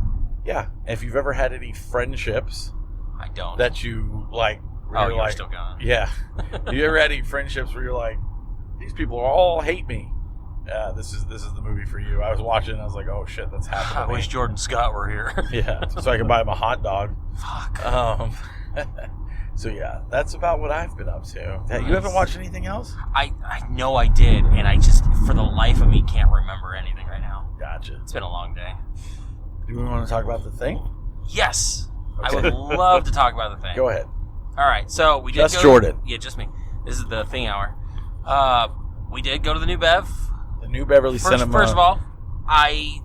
Speaker 4: yeah, if you've ever had any friendships
Speaker 5: I don't.
Speaker 4: that you like... where
Speaker 5: you're
Speaker 4: like,
Speaker 5: still gone.
Speaker 4: Yeah. Have you ever had any friendships where you're like, these people all hate me? This is the movie for you. I was watching and I was like, oh shit, that's happening.
Speaker 5: I wish Jordan Scott were here.
Speaker 4: Yeah, so I could buy him a hot dog.
Speaker 5: Fuck.
Speaker 4: So yeah, that's about what I've been up to. You
Speaker 5: Nice.
Speaker 4: haven't watched anything else?
Speaker 5: I know I did, and I just, for the life of me, can't remember anything right now.
Speaker 4: Gotcha.
Speaker 5: It's been a long day.
Speaker 4: Do we want to talk about the thing?
Speaker 5: Yes. I
Speaker 4: Okay.
Speaker 5: would love to talk about the thing.
Speaker 4: Go ahead.
Speaker 5: All right, so we did
Speaker 4: Just
Speaker 5: go
Speaker 4: Jordan.
Speaker 5: Yeah, just me. This is the thing hour. We did go to the New Bev.
Speaker 4: The New Beverly Cinema.
Speaker 5: First of all, I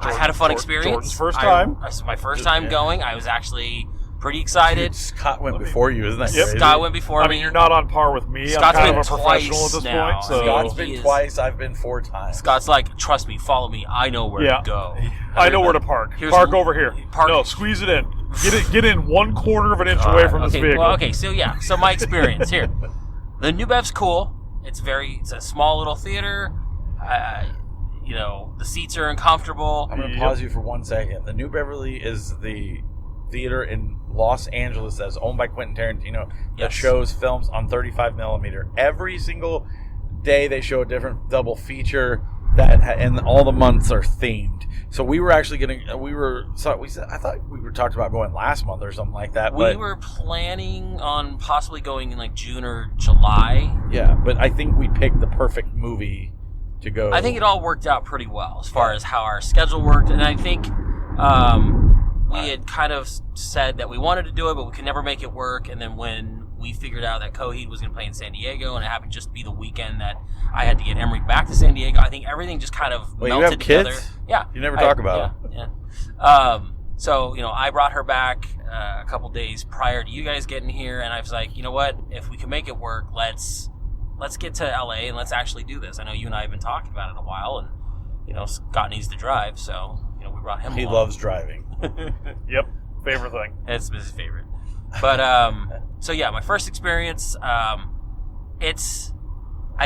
Speaker 5: had a fun experience.
Speaker 3: Jordan's first time.
Speaker 5: This is my first time going. I was actually pretty excited.
Speaker 4: Dude, Scott went before you, isn't that
Speaker 3: Yep.
Speaker 4: crazy?
Speaker 5: Scott went before
Speaker 3: I
Speaker 5: me.
Speaker 3: mean, you're not on par with me.
Speaker 5: Scott's
Speaker 3: I'm kind
Speaker 5: been
Speaker 3: of a professional at
Speaker 5: twice
Speaker 3: this
Speaker 5: now.
Speaker 3: point. So
Speaker 4: Scott's
Speaker 5: He
Speaker 4: been
Speaker 5: is-
Speaker 4: twice. I've been 4 times.
Speaker 5: Scott's like, trust me, follow me. I know where
Speaker 3: Yeah.
Speaker 5: to go.
Speaker 3: I know where to park.
Speaker 5: Here's-
Speaker 3: Park over here.
Speaker 5: park-
Speaker 3: No, squeeze it in. Get in 1/4 of an inch away from this
Speaker 5: okay,
Speaker 3: vehicle.
Speaker 5: well, okay, so yeah, so my experience here. The New Bev's cool. It's a small little theater. The seats are uncomfortable.
Speaker 4: I'm going to pause you for 1 second. The New Beverly is the theater in Los Angeles that's owned by Quentin Tarantino that
Speaker 5: Yes.
Speaker 4: shows films on 35 millimeter. Every single day they show a different double feature. and all the months are themed. So we were actually I thought we were talking about going last month or something like that.
Speaker 5: We were planning on possibly going in like June or July.
Speaker 4: Yeah, but I think we picked the perfect movie to go.
Speaker 5: I think it all worked out pretty well as far as how our schedule worked, and I think we had kind of said that we wanted to do it, but we could never make it work. And then when we figured out that Coheed was going to play in San Diego, and it happened just to be the weekend that I had to get Emery back to San Diego, I think everything just kind of melted
Speaker 4: you have
Speaker 5: together.
Speaker 4: Kids?
Speaker 5: Yeah,
Speaker 4: you never talk about it.
Speaker 5: Yeah. So I brought her back a couple days prior to you guys getting here, and I was like, you know what? If we can make it work, let's get to LA and let's actually do this. I know you and I have been talking about it a while, and Scott needs to drive, so we brought him.
Speaker 4: He
Speaker 5: along.
Speaker 4: loves driving.
Speaker 3: Yep, favorite thing.
Speaker 5: It's his favorite. But so yeah, my first experience. I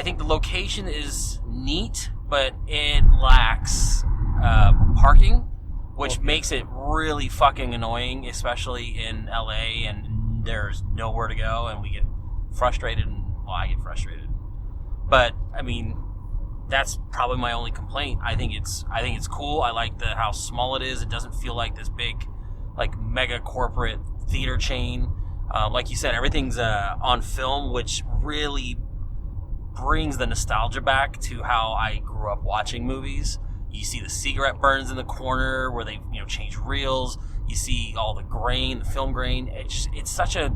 Speaker 5: think the location is neat, but it lacks parking, which makes it really fucking annoying, especially in LA, and there's nowhere to go, and we get frustrated, I get frustrated. But I mean, that's probably my only complaint. I think it's cool. I like how small it is. It doesn't feel like this big, like mega corporate theater chain. Like you said, everything's on film, which really brings the nostalgia back to how I grew up watching movies. You see the cigarette burns in the corner where they change reels. You see all the grain, the film grain. It's such a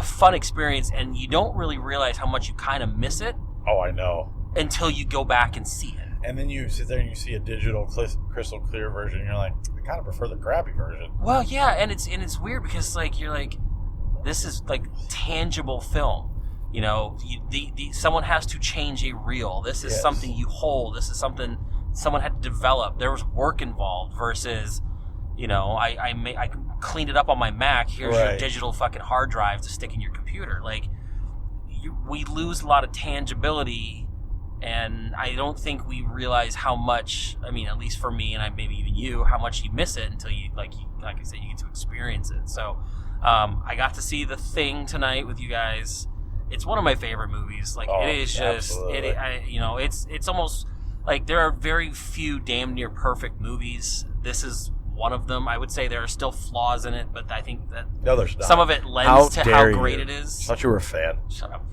Speaker 5: fun experience, and you don't really realize how much you kind of miss it.
Speaker 4: Oh, I know.
Speaker 5: Until you go back and see it.
Speaker 4: And then you sit there and you see a digital crystal clear version, and you're like, I kind of prefer the grabby version.
Speaker 5: Well, yeah, and it's weird because you're like, this is like tangible film. Someone has to change a reel. This is something you hold. This is something someone had to develop. There was work involved versus, I cleaned it up on my Mac. Here's your digital fucking hard drive to stick in your computer. We lose a lot of tangibility, and I don't think we realize how much. I mean, at least for me, and maybe even you, how much you miss it until you, like I said, you get to experience it. So, I got to see The Thing tonight with you guys. It's one of my favorite movies. It is just, it's almost like there are very few damn near perfect movies. This is one of them. I would say there are still flaws in it, but I think that
Speaker 4: there's not.
Speaker 5: Some of it lends to how great it is.
Speaker 4: I thought you were a fan.
Speaker 5: Shut up.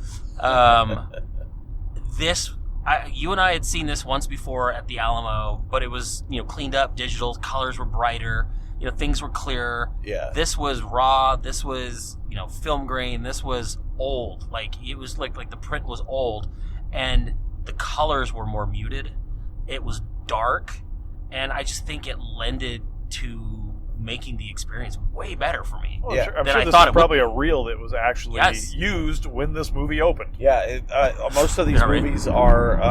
Speaker 5: You and I had seen this once before at the Alamo, but it was cleaned up, digital, colors were brighter, things were clearer.
Speaker 4: Yeah.
Speaker 5: This was raw. This was film grain. This was old. It was like the print was old, and the colors were more muted. It was dark, and I just think it lended to making the experience way better for me.
Speaker 3: Well,
Speaker 4: Yeah.
Speaker 3: I'm sure
Speaker 5: I
Speaker 3: this
Speaker 5: thought
Speaker 3: is
Speaker 5: it
Speaker 3: probably a reel that was actually
Speaker 5: Yes.
Speaker 3: used when this movie opened.
Speaker 4: Yeah, most of these
Speaker 5: All right.
Speaker 4: movies are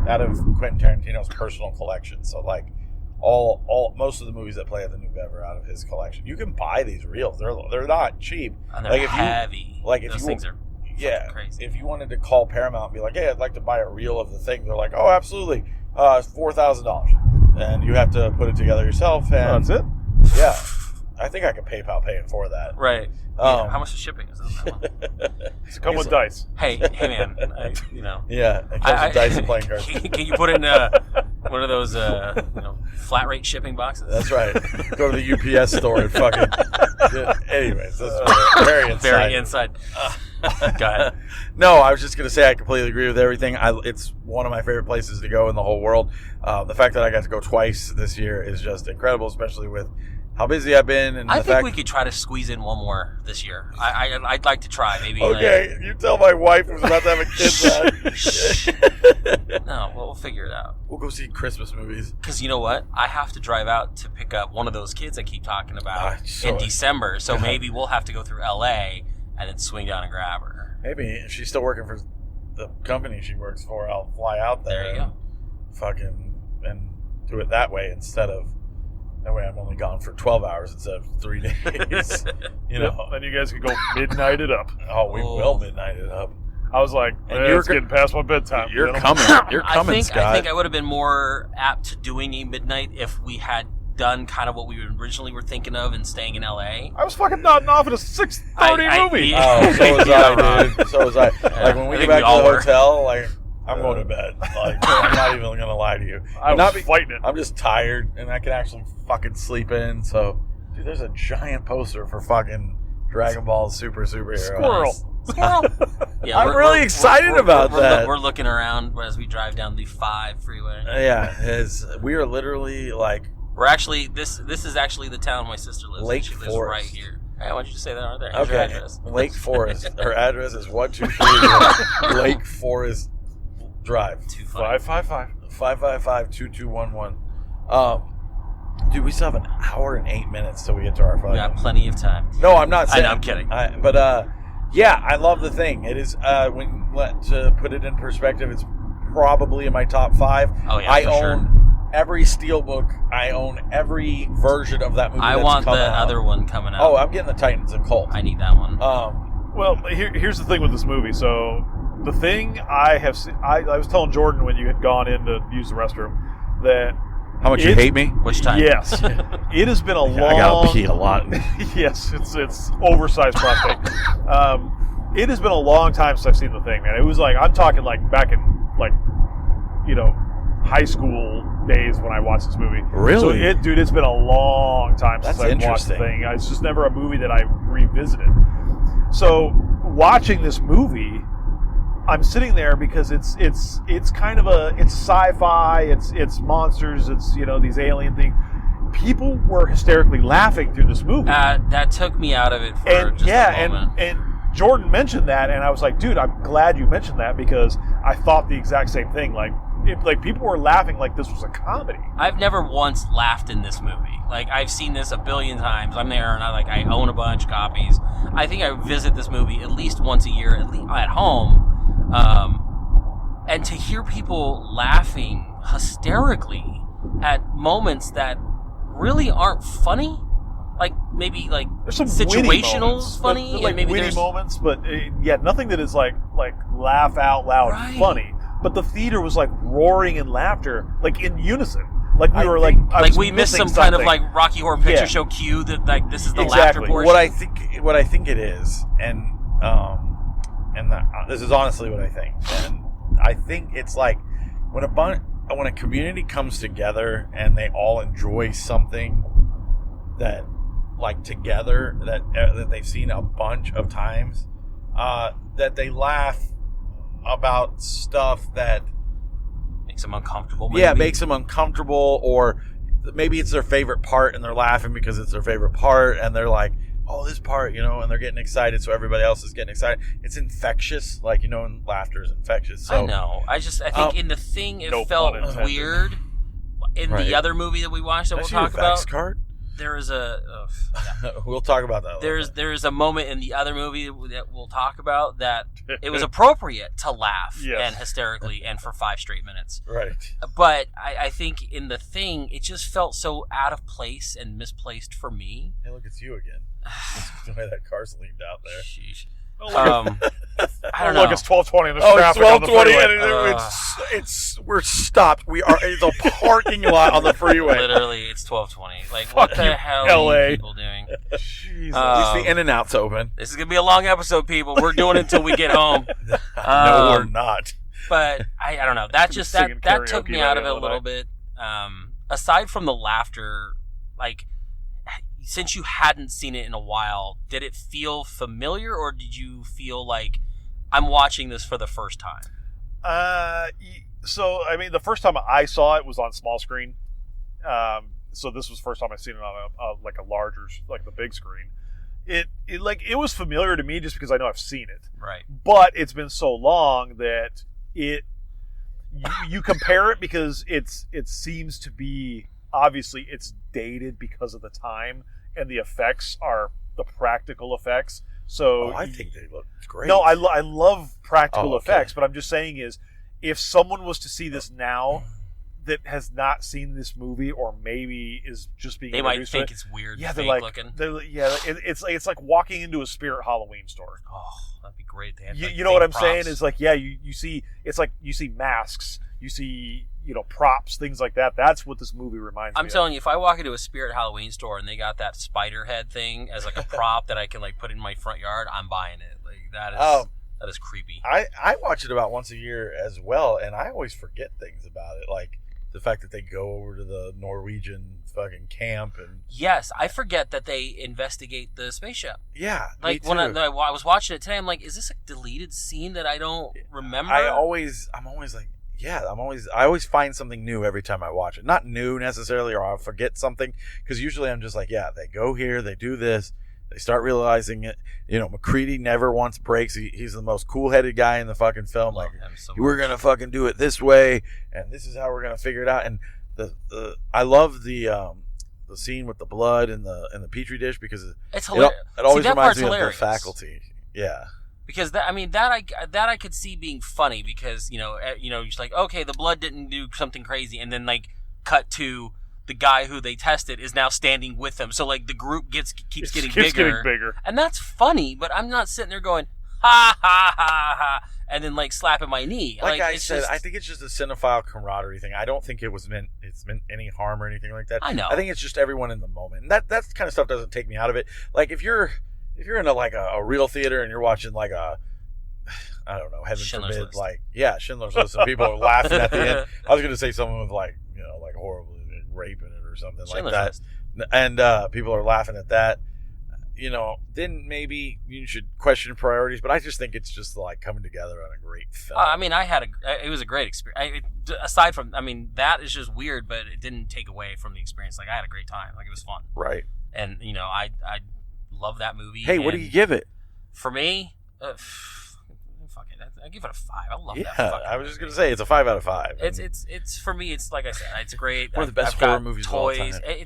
Speaker 4: out of Quentin Tarantino's personal collection. So most of the movies that play at the New Bev are out of his collection. You can buy these reels; they're not cheap.
Speaker 5: And they're heavy. Those things are crazy.
Speaker 4: If you wanted to call Paramount and be like, "Hey, I'd like to buy a reel of The Thing," they're like, "Oh, absolutely, it's $4,000, and you have to put it together yourself." And
Speaker 3: That's it.
Speaker 4: yeah, I think I could PayPal paying for that.
Speaker 5: Right. How much is shipping? Is that one?
Speaker 3: It's come with dice.
Speaker 5: Hey, man.
Speaker 4: Yeah, it comes with dice and playing cards.
Speaker 5: Can you put in one of those flat rate shipping boxes?
Speaker 4: That's right. Go to the UPS store and fucking. Anyways, that's very inside.
Speaker 5: Very inside. Go ahead.
Speaker 4: No, I was just going to say I completely agree with everything. It's one of my favorite places to go in the whole world. The fact that I got to go twice this year is just incredible, especially with how busy I've been. And
Speaker 5: I think we could try to squeeze in one more this year. I'd like to try. Maybe.
Speaker 4: Okay, you tell my wife who's about to have a kid that.
Speaker 5: No, we'll figure it out.
Speaker 4: We'll go see Christmas movies.
Speaker 5: Because you know what? I have to drive out to pick up one of those kids I keep talking about
Speaker 4: So
Speaker 5: in December. So maybe we'll have to go through LA and then swing down and grab her.
Speaker 4: Maybe if she's still working for the company she works for, I'll fly out there.
Speaker 5: There you go.
Speaker 4: Fucking and do it that way instead of. That way I'm only gone for 12 hours instead of 3 days.
Speaker 3: Then you guys could go midnight it up.
Speaker 4: Oh, we will midnight it up.
Speaker 3: I was like, it's getting past my bedtime.
Speaker 4: You're
Speaker 3: gentlemen.
Speaker 4: coming. You're coming, Scott.
Speaker 5: I think I would have been more apt to doing a midnight if we had done kind of what we originally were thinking of and staying in LA.
Speaker 3: I was fucking nodding off at a 6:30 movie.
Speaker 4: Oh, so was I, dude. So was I. Like when we get back to the hotel, I'm going to bed. Like, I'm not even going to lie to you.
Speaker 3: I was fighting it.
Speaker 4: I'm just tired, and I can actually fucking sleep in. So, dude, there's a giant poster for fucking Dragon Ball Superhero.
Speaker 3: Squirrel.
Speaker 5: Yeah,
Speaker 4: I'm really excited about that.
Speaker 5: We're looking around as we drive down the 5 freeway.
Speaker 4: Yeah, we are literally like...
Speaker 5: We're actually, this is actually the town my sister lives
Speaker 4: Lake
Speaker 5: in. She lives
Speaker 4: Forest.
Speaker 5: right here. Hey, why don't you just say that right there? Here's your address.
Speaker 4: Lake Forest. Her address is 123 Lake Forest Drive.
Speaker 3: 555.
Speaker 4: 555-2211. Dude, we still have an hour and 8 minutes till we get to our flight.
Speaker 5: We got plenty of time.
Speaker 4: No, I'm not saying.
Speaker 5: I know, I'm kidding.
Speaker 4: Yeah, I love the thing. It is, to put it in perspective, it's probably in my top 5.
Speaker 5: Oh, yeah,
Speaker 4: I
Speaker 5: for
Speaker 4: own
Speaker 5: sure.
Speaker 4: every Steelbook. I own every version of that movie.
Speaker 5: I want the other one coming out.
Speaker 4: Oh, I'm getting the Titans of Cult.
Speaker 5: I need that one.
Speaker 3: Well, here's the thing with this movie. So the thing I have seen, I was telling Jordan when you had gone in to use the restroom that
Speaker 4: how much you hate me?
Speaker 5: Which time?
Speaker 3: Yes, it has been a long.
Speaker 4: I gotta pee a lot.
Speaker 3: Yes, it's oversized prostate. It has been a long time since I've seen the thing, man. It was like I'm talking like back in high school days when I watched this movie.
Speaker 4: Really?
Speaker 3: So it's been a long time since I've watched the thing. It's just never a movie that I revisited. So watching this movie, I'm sitting there because it's kind of it's sci-fi, it's monsters, it's these alien things. People were hysterically laughing through this movie.
Speaker 5: That took me out of it for a moment.
Speaker 3: And Jordan mentioned that, and I was like, dude, I'm glad you mentioned that because I thought the exact same thing. Like people were laughing like this was a comedy.
Speaker 5: I've never once laughed in this movie. Like I've seen this a billion times. I'm there, and I own a bunch of copies. I think I visit this movie at least once a year, at home. And to hear people laughing hysterically at moments that really aren't funny, like maybe like
Speaker 3: there's some
Speaker 5: situational funny,
Speaker 3: like
Speaker 5: and maybe
Speaker 3: witty
Speaker 5: there's
Speaker 3: moments, but nothing that is like laugh out loud funny. But the theater was like roaring in laughter, like in unison. Like we were like
Speaker 5: we missed some kind of like Rocky Horror Picture Show cue that like this is the laughter portion.
Speaker 4: What I think it is, and this is honestly what I think, and I think it's like when a community comes together and they all enjoy something that like together that they've seen a bunch of times, that they laugh about stuff that
Speaker 5: makes them uncomfortable. Maybe.
Speaker 4: Yeah, makes them uncomfortable, or maybe it's their favorite part and they're laughing because it's their favorite part, and they're like, oh, this part, and they're getting excited, so everybody else is getting excited. It's infectious, and laughter is infectious. So,
Speaker 5: I know. I think in the thing it felt weird. In the other movie that we watched that we'll talk about,
Speaker 4: card?
Speaker 5: There is
Speaker 4: we'll talk about that later.
Speaker 5: There's a moment in the other movie that we'll talk about that it was appropriate to laugh and hysterically and for 5 straight minutes.
Speaker 4: Right.
Speaker 5: But I think in the thing, it just felt so out of place and misplaced for me.
Speaker 4: Hey, look, it's you again. The way that car's leaned out there.
Speaker 5: Sheesh.
Speaker 3: I don't know. Look, it's 12:20 in the traffic.
Speaker 4: It's 12:20 and we're stopped. It's a parking lot on the freeway.
Speaker 5: Literally, it's 12:20. Like, what the hell are you people doing?
Speaker 3: Jesus.
Speaker 4: At least the In-N-Out's open.
Speaker 5: This is gonna be a long episode, people. We're doing it until we get home.
Speaker 4: No, we're not.
Speaker 5: But I don't know. That just that took me out of it a little bit. Aside from the laughter, like, since you hadn't seen it in a while, did it feel familiar, or did you feel like I'm watching this for the first time?
Speaker 3: So I mean, the first time I saw it was on small screen. So this was the first time I seen it on a larger, like the big screen. It was familiar to me just because I know I've seen it.
Speaker 5: Right.
Speaker 3: But it's been so long that you compare it because it seems to be, obviously it's dated because of the time, and the effects are the practical effects. So
Speaker 4: I think they look great.
Speaker 3: No, I love practical effects, but I'm just saying is, if someone was to see this now that has not seen this movie, or maybe is just being,
Speaker 5: they might think it's weird. Yeah,
Speaker 3: they're
Speaker 5: fake looking.
Speaker 3: It's like walking into a Spirit Halloween store.
Speaker 5: Oh, that'd be great. They have,
Speaker 3: you know what I'm saying? Is like, you see, it's like you see masks, you see, props, things like that. That's what this movie reminds me of.
Speaker 5: I'm telling you, if I walk into a Spirit Halloween store and they got that spider head thing as like a prop that I can like put in my front yard, I'm buying it. Like That is creepy.
Speaker 4: I watch it about once a year as well, and I always forget things about it, like the fact that they go over to the Norwegian fucking camp and
Speaker 5: yes, I forget that they investigate the space ship.
Speaker 4: Yeah,
Speaker 5: like when I was watching it today, I'm like, is this a deleted scene that I don't remember?
Speaker 4: I'm always like, yeah, I always find something new every time I watch it. Not new necessarily, or I'll forget something, because usually I'm just like, yeah, they go here, they do this. They start realizing it. You know, McCready never once breaks. He's the most cool-headed guy in the fucking film.
Speaker 5: Love
Speaker 4: like,
Speaker 5: him so
Speaker 4: we're
Speaker 5: much.
Speaker 4: gonna fucking do it this way, and this is how we're gonna figure it out. And I love the scene with the blood in the petri dish, because
Speaker 5: it's hilarious.
Speaker 4: It always
Speaker 5: that
Speaker 4: reminds
Speaker 5: part's
Speaker 4: me
Speaker 5: hilarious.
Speaker 4: of the Faculty. Yeah.
Speaker 5: Because that I could see being funny, because you're just like, okay, the blood didn't do something crazy, and then like cut to the guy who they tested is now standing with them, so like the group keeps getting bigger, and that's funny. But I'm not sitting there going ha ha ha ha, and then like slapping my knee.
Speaker 4: Like I said, I think it's just a cinephile camaraderie thing. I don't think it's meant any harm or anything like that.
Speaker 5: I know.
Speaker 4: I think it's just everyone in the moment, and that kind of stuff doesn't take me out of it. Like if you're in a real theater and you're watching like I don't know, heaven
Speaker 5: Schindler's
Speaker 4: forbid,
Speaker 5: List.
Speaker 4: like Schindler's List, and people are laughing at the end. I was going to say someone with like horrible rape in it or something
Speaker 5: Schindler's
Speaker 4: like
Speaker 5: List.
Speaker 4: that, and people are laughing at that. Then maybe you should question priorities. But I just think it's just like coming together on a great film.
Speaker 5: I mean, it was a great experience. Aside from, that is just weird, but it didn't take away from the experience. Like I had a great time. Like it was fun.
Speaker 4: Right.
Speaker 5: And I love that movie.
Speaker 4: Hey, what do you give it?
Speaker 5: For me, fuck it. I give it a 5. I love that.
Speaker 4: Yeah,
Speaker 5: fucking
Speaker 4: I was just
Speaker 5: movie.
Speaker 4: gonna say it's a 5 out of 5.
Speaker 5: It's for me. It's like I said. It's great.
Speaker 4: One of the best
Speaker 5: I've got
Speaker 4: horror movies of all
Speaker 5: toys.
Speaker 4: time.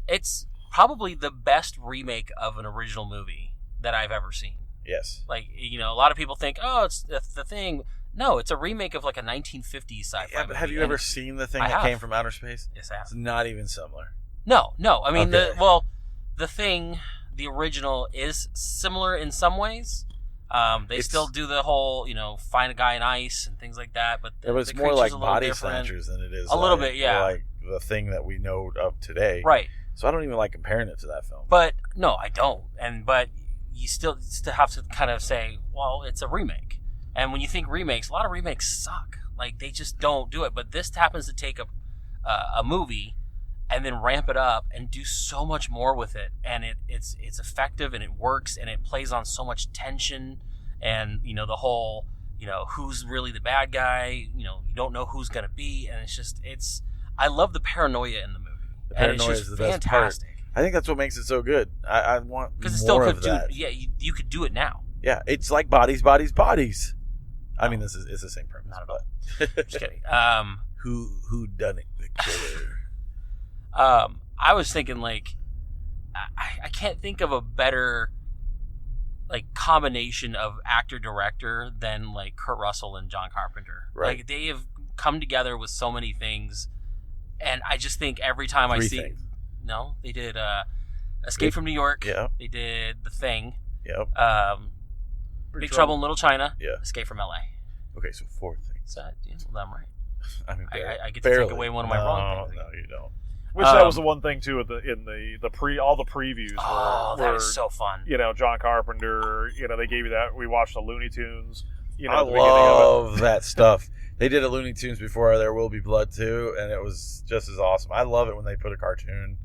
Speaker 5: It's probably the best remake of an original movie that I've ever seen.
Speaker 4: Yes.
Speaker 5: Like a lot of people think, oh, it's the Thing. No, it's a remake of like a 1950s sci-fi
Speaker 4: Yeah, but
Speaker 5: movie.
Speaker 4: have you ever seen The Thing
Speaker 5: I
Speaker 4: that
Speaker 5: have.
Speaker 4: came from outer space?
Speaker 5: Yes, I have.
Speaker 4: It's not even similar.
Speaker 5: No. I mean,
Speaker 4: Okay.
Speaker 5: The Thing, the original, is similar in some ways. They still do the whole, find a guy in ice and things like that. But
Speaker 4: It's
Speaker 5: the
Speaker 4: more
Speaker 5: creature's
Speaker 4: like
Speaker 5: a little
Speaker 4: Body
Speaker 5: different.
Speaker 4: Snatchers than it is
Speaker 5: A little bit, yeah.
Speaker 4: like The Thing that we know of today.
Speaker 5: Right.
Speaker 4: So I don't even like comparing it to that film.
Speaker 5: But no, I don't. But you still have to kind of say, well, it's a remake. And when you think remakes, a lot of remakes suck. Like they just don't do it. But this happens to take a movie and then ramp it up and do so much more with it, and it's effective and it works, and it plays on so much tension, and the whole who's really the bad guy, you don't know who's gonna be, and I love the paranoia in the movie.
Speaker 4: The paranoia is the best part.
Speaker 5: Fantastic.
Speaker 4: I think that's what makes it so good. I want
Speaker 5: Because it
Speaker 4: more
Speaker 5: still
Speaker 4: of
Speaker 5: could do.
Speaker 4: that.
Speaker 5: Yeah, you could do it now.
Speaker 4: Yeah, it's like Bodies. I mean, it's the same premise.
Speaker 5: Not at all. Just kidding.
Speaker 4: Who done it? The killer.
Speaker 5: I was thinking like I can't think of a better like combination of actor director than like Kurt Russell and John Carpenter.
Speaker 4: Right.
Speaker 5: Like they have come together with so many things, and I just think every time I see
Speaker 4: things.
Speaker 5: No, they did Escape from New York.
Speaker 4: Yeah.
Speaker 5: They did The Thing.
Speaker 4: Yep.
Speaker 5: Big Trouble in Little China.
Speaker 4: Yeah.
Speaker 5: Escape from LA.
Speaker 4: Okay, so 4 things.
Speaker 5: So well, I'm right.
Speaker 4: I mean,
Speaker 5: I get to take away one of my wrong things.
Speaker 4: No, you don't.
Speaker 3: Which that was the one thing too in all the previews.
Speaker 5: Oh,
Speaker 3: where,
Speaker 5: that is so fun.
Speaker 3: John Carpenter. They gave you that. We watched the Looney Tunes.
Speaker 4: I
Speaker 3: at the beginning of
Speaker 4: love that stuff. They did a Looney Tunes before There Will Be Blood too, and it was just as awesome. I love it when they put a cartoon,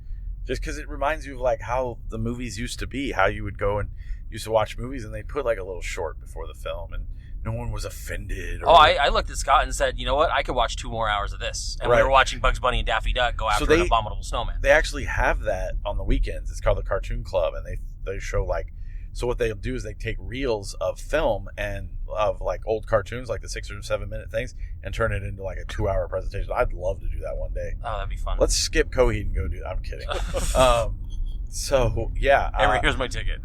Speaker 4: just because it reminds you of like how the movies used to be, how you would go and used to watch movies, and they put like a little short before the film, and no one was offended.
Speaker 5: I looked at Scott and said, you know what? I could watch 2 more hours of this. And
Speaker 4: Right.
Speaker 5: we were watching Bugs Bunny and Daffy Duck go after an abominable snowman.
Speaker 4: They actually have that on the weekends. It's called the Cartoon Club, and they show like. So what they'll do is they take reels of film and of like old cartoons, like the 6 or 7 minute things, and turn it into like a 2-hour presentation. I'd love to do that one day.
Speaker 5: Oh, that'd be fun.
Speaker 4: Let's skip Coheed and go do that. I'm kidding. So yeah,
Speaker 5: Henry, here's my ticket.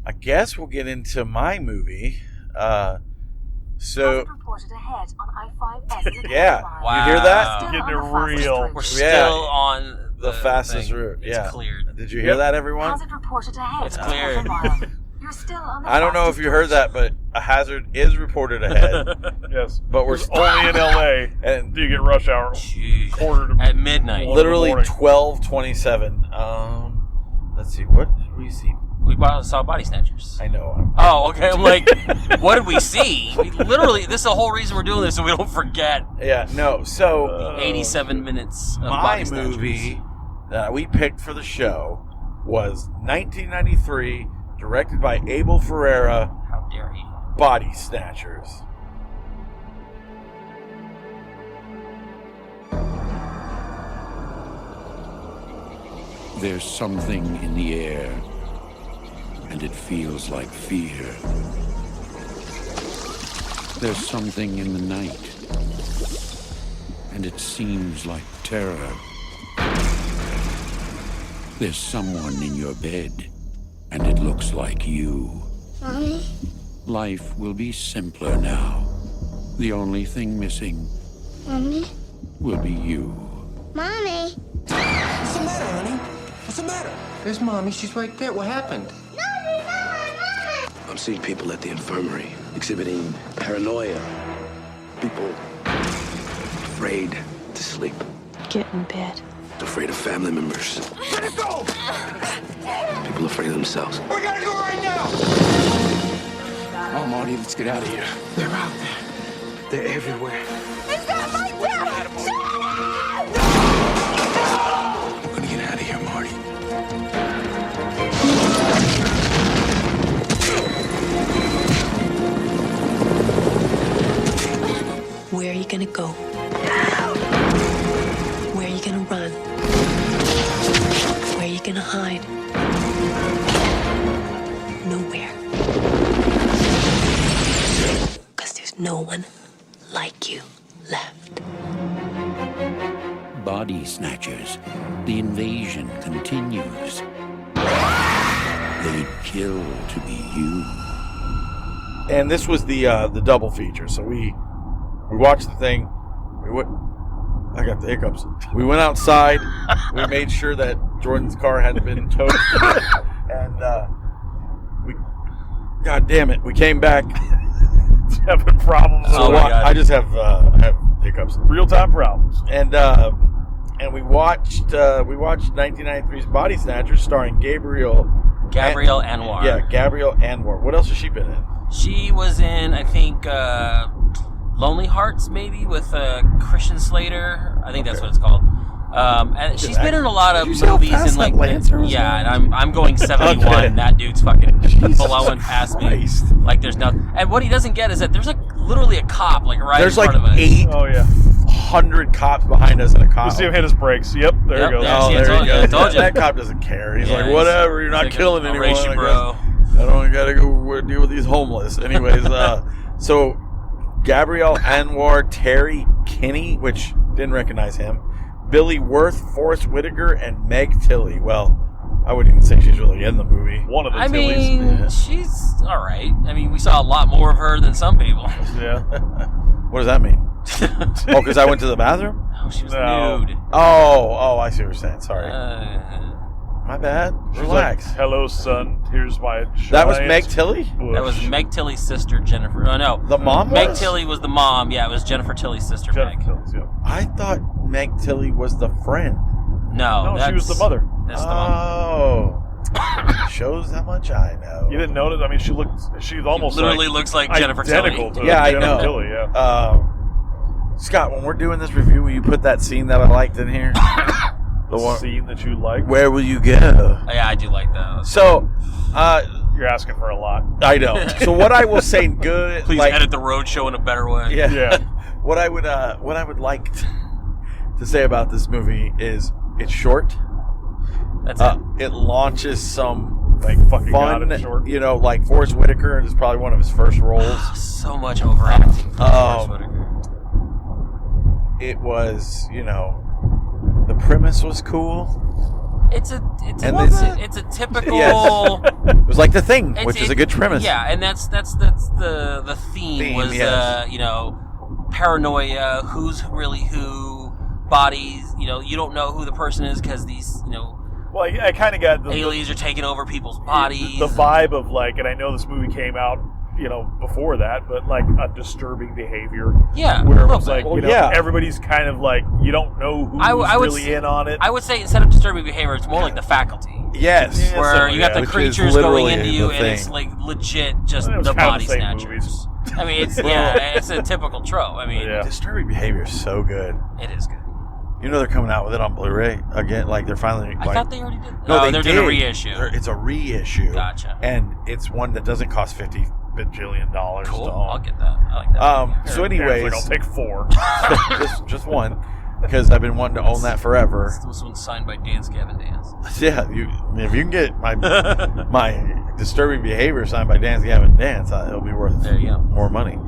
Speaker 4: I guess we'll get into my movie.
Speaker 6: Traffic reported ahead on I-5
Speaker 4: Yeah.
Speaker 5: Wow.
Speaker 4: You hear that?
Speaker 6: Still
Speaker 3: Getting
Speaker 6: on the
Speaker 3: it
Speaker 6: fastest
Speaker 3: real.
Speaker 6: route.
Speaker 5: We're
Speaker 4: Yeah.
Speaker 5: still on
Speaker 4: The fastest
Speaker 5: thing.
Speaker 4: route.
Speaker 5: It's
Speaker 4: Yeah.
Speaker 5: cleared.
Speaker 4: Did you hear that, everyone?
Speaker 6: Hazard reported ahead.
Speaker 5: It's
Speaker 6: on
Speaker 5: clear.
Speaker 6: half a mile. You're still on the
Speaker 4: I don't know if
Speaker 6: fastest
Speaker 4: you heard that,
Speaker 6: route.
Speaker 4: but a hazard is reported ahead.
Speaker 3: Yes,
Speaker 4: But we're
Speaker 3: It's only in LA.
Speaker 4: and
Speaker 3: Do you get rush hour?
Speaker 5: Jeez.
Speaker 3: Quarter to
Speaker 5: At midnight.
Speaker 3: One in the
Speaker 4: literally
Speaker 3: morning.
Speaker 4: 12:27. Let's see, what did we see?
Speaker 5: We saw Body Snatchers.
Speaker 4: I know.
Speaker 5: Oh, okay. I'm like, what did we see? We literally, this is the whole reason we're doing this, so we don't forget.
Speaker 4: Yeah, no. So
Speaker 5: 87 minutes of
Speaker 4: my
Speaker 5: Body Snatchers.
Speaker 4: movie that we picked for the show was 1993, directed by Abel Ferreira,
Speaker 5: How dare he?
Speaker 4: Body Snatchers.
Speaker 7: There's something in the air, and it feels like fear. There's something in the night, and it seems like terror. There's someone in your bed, and it looks like you.
Speaker 8: Mommy?
Speaker 7: Life will be simpler now. The only thing missing
Speaker 8: Mommy?
Speaker 7: will be you.
Speaker 8: Mommy?
Speaker 9: What's the matter, honey? What's the matter? There's Mommy. She's right there. What happened?
Speaker 10: I'm seeing people at the infirmary exhibiting paranoia. People afraid to sleep.
Speaker 6: Get in bed.
Speaker 10: Afraid of family members.
Speaker 9: Let it go!
Speaker 10: People afraid of themselves.
Speaker 9: We gotta go right now!
Speaker 10: Oh, Marty, let's get out of here.
Speaker 9: They're out there. They're everywhere.
Speaker 8: Is that my dad?
Speaker 10: We're gonna get out of here, Marty.
Speaker 6: Where are you gonna go? Where are you gonna run? Where are you gonna hide? Nowhere. Because there's no one like you left.
Speaker 7: Body Snatchers. The invasion continues. They'd kill to be you.
Speaker 4: And this was the double feature. So we watched the thing. I got the hiccups. We went outside. We made sure that Jordan's car hadn't been towed. And God damn it, we came back.
Speaker 3: Having problems.
Speaker 5: Oh my God.
Speaker 4: I just have hiccups.
Speaker 3: Real-time problems.
Speaker 4: And we watched 1993's Body Snatchers, starring Gabrielle
Speaker 5: Anwar.
Speaker 4: Yeah, Gabrielle Anwar. What else has she been in?
Speaker 5: She was in, I think, Lonely Hearts, maybe, with Christian Slater. I think that's what it's called. And she's been in a lot of
Speaker 4: Did you see how
Speaker 5: movies
Speaker 4: fast
Speaker 5: and like
Speaker 4: that Lancer was
Speaker 5: yeah,
Speaker 4: going?
Speaker 5: and I'm going 71.
Speaker 4: Okay.
Speaker 5: That dude's fucking
Speaker 4: Jesus
Speaker 5: blowing past
Speaker 4: Christ.
Speaker 5: me like there's nothing. And what he doesn't get is that there's literally a cop like right
Speaker 4: There's
Speaker 5: in
Speaker 4: like
Speaker 5: front of us.
Speaker 4: 800 cops behind us in a cop.
Speaker 3: You see him hit his brakes. Yep, there
Speaker 5: Yep,
Speaker 3: he goes.
Speaker 5: there.
Speaker 4: Oh,
Speaker 5: See, I
Speaker 4: there
Speaker 5: told
Speaker 4: he
Speaker 5: you, I
Speaker 4: goes.
Speaker 5: told you.
Speaker 4: That cop doesn't care. He's
Speaker 5: Yeah,
Speaker 4: like,
Speaker 5: he's-
Speaker 4: whatever, you're
Speaker 5: he's
Speaker 4: not
Speaker 5: like,
Speaker 4: killing
Speaker 5: "I'll
Speaker 4: anyone.
Speaker 5: race you,
Speaker 4: I
Speaker 5: bro."
Speaker 4: guess I don't gotta go deal with these homeless. Anyways, so Gabrielle Anwar, Terry Kinney, which didn't recognize him, Billy Worth, Forrest Whitaker, and Meg Tilly. Well, I wouldn't even say she's really in the movie.
Speaker 3: One of the
Speaker 5: I
Speaker 3: Tillys.
Speaker 5: mean,
Speaker 4: Yeah.
Speaker 5: she's all right. I mean, we saw a lot more of her than some people.
Speaker 3: Yeah.
Speaker 4: What does that mean? Oh, because I went to the bathroom?
Speaker 5: Oh, she was
Speaker 3: No.
Speaker 5: nude.
Speaker 4: Oh, I see what you're saying. Sorry. My bad.
Speaker 3: She's
Speaker 4: Relax.
Speaker 3: like, hello, son. Here's my
Speaker 4: That was
Speaker 3: giant
Speaker 4: Meg Tilly?
Speaker 3: bush."
Speaker 5: That was Meg Tilly's sister, Jennifer. Oh, no.
Speaker 4: The mom
Speaker 5: Meg
Speaker 4: was?
Speaker 5: Tilly was the mom. Yeah, it was Jennifer Tilly's sister,
Speaker 3: Jennifer
Speaker 5: Meg.
Speaker 3: Tilly's, yeah.
Speaker 4: I thought Meg Tilly was the friend.
Speaker 5: No,
Speaker 3: No, she was the mother.
Speaker 5: That's the mom.
Speaker 4: Oh. Shows how much I know.
Speaker 3: You didn't notice? I mean, she's almost
Speaker 5: Literally
Speaker 3: like
Speaker 5: looks like Jennifer
Speaker 3: identical
Speaker 5: Tilly.
Speaker 3: to
Speaker 4: Yeah, I
Speaker 3: Jennifer
Speaker 4: know.
Speaker 3: Tilly, yeah.
Speaker 4: Scott, when we're doing this review, will you put that scene that I liked in here?
Speaker 3: The scene that you like.
Speaker 4: Where will you go?
Speaker 5: Oh, yeah, I do like that.
Speaker 4: So,
Speaker 3: You're asking for a lot.
Speaker 4: I know. So what I will say, good.
Speaker 5: Please
Speaker 4: like,
Speaker 5: edit the Roadshow in a better way.
Speaker 4: Yeah.
Speaker 3: Yeah.
Speaker 4: what I would like to say about this movie is it's short.
Speaker 5: That's it.
Speaker 4: It launches some
Speaker 3: Like, fucking got
Speaker 4: fun,
Speaker 3: it short.
Speaker 4: you know, like Forrest Whitaker is probably one of his first roles.
Speaker 5: So much overacting from Forrest Whitaker.
Speaker 4: It was, you know, the premise was cool.
Speaker 5: It's a typical.
Speaker 4: Yes. It was like The Thing, which is a good premise.
Speaker 5: Yeah, and that's the theme was
Speaker 4: yes.
Speaker 5: you know, paranoia, who's really who, bodies. You know, you don't know who the person is because these
Speaker 3: Well, I kind of got
Speaker 5: aliens are taking over people's bodies.
Speaker 3: the vibe of like, and I know this movie came out, before that, but like a disturbing behavior.
Speaker 5: Yeah,
Speaker 3: where
Speaker 5: a
Speaker 3: it
Speaker 5: little
Speaker 3: was like,
Speaker 5: bit.
Speaker 3: everybody's kind of like, you don't know who's
Speaker 5: I would
Speaker 3: really in on it.
Speaker 5: I would say instead of disturbing behavior, it's more like the faculty.
Speaker 4: Yes.
Speaker 5: Where you got the
Speaker 4: Which is
Speaker 5: creatures going
Speaker 4: literally
Speaker 5: into you,
Speaker 4: the
Speaker 5: and it's
Speaker 4: thing.
Speaker 5: like legit just
Speaker 3: It was
Speaker 5: the
Speaker 3: kind of
Speaker 5: Body
Speaker 3: the same
Speaker 5: Snatchers.
Speaker 3: movies.
Speaker 5: I mean, it's a typical trope. I mean,
Speaker 4: Disturbing Behavior is so good.
Speaker 5: it is good.
Speaker 4: You know they're coming out with it on Blu-ray again. Like they're finally.
Speaker 5: I thought they already did.
Speaker 4: No,
Speaker 5: they're doing a reissue.
Speaker 4: It's a reissue.
Speaker 5: Gotcha.
Speaker 4: And it's one that doesn't cost $50 bajillion.
Speaker 5: Cool.
Speaker 4: To own.
Speaker 5: I'll get that. I like that.
Speaker 4: So, anyways,
Speaker 3: Like, I'll take 4.
Speaker 4: just one, because I've been wanting to own that forever.
Speaker 5: This one's signed by Dance Gavin Dance.
Speaker 4: Yeah, if you can get my Disturbing Behavior signed by Dance Gavin Dance, it'll be worth
Speaker 5: There you go.
Speaker 4: more money.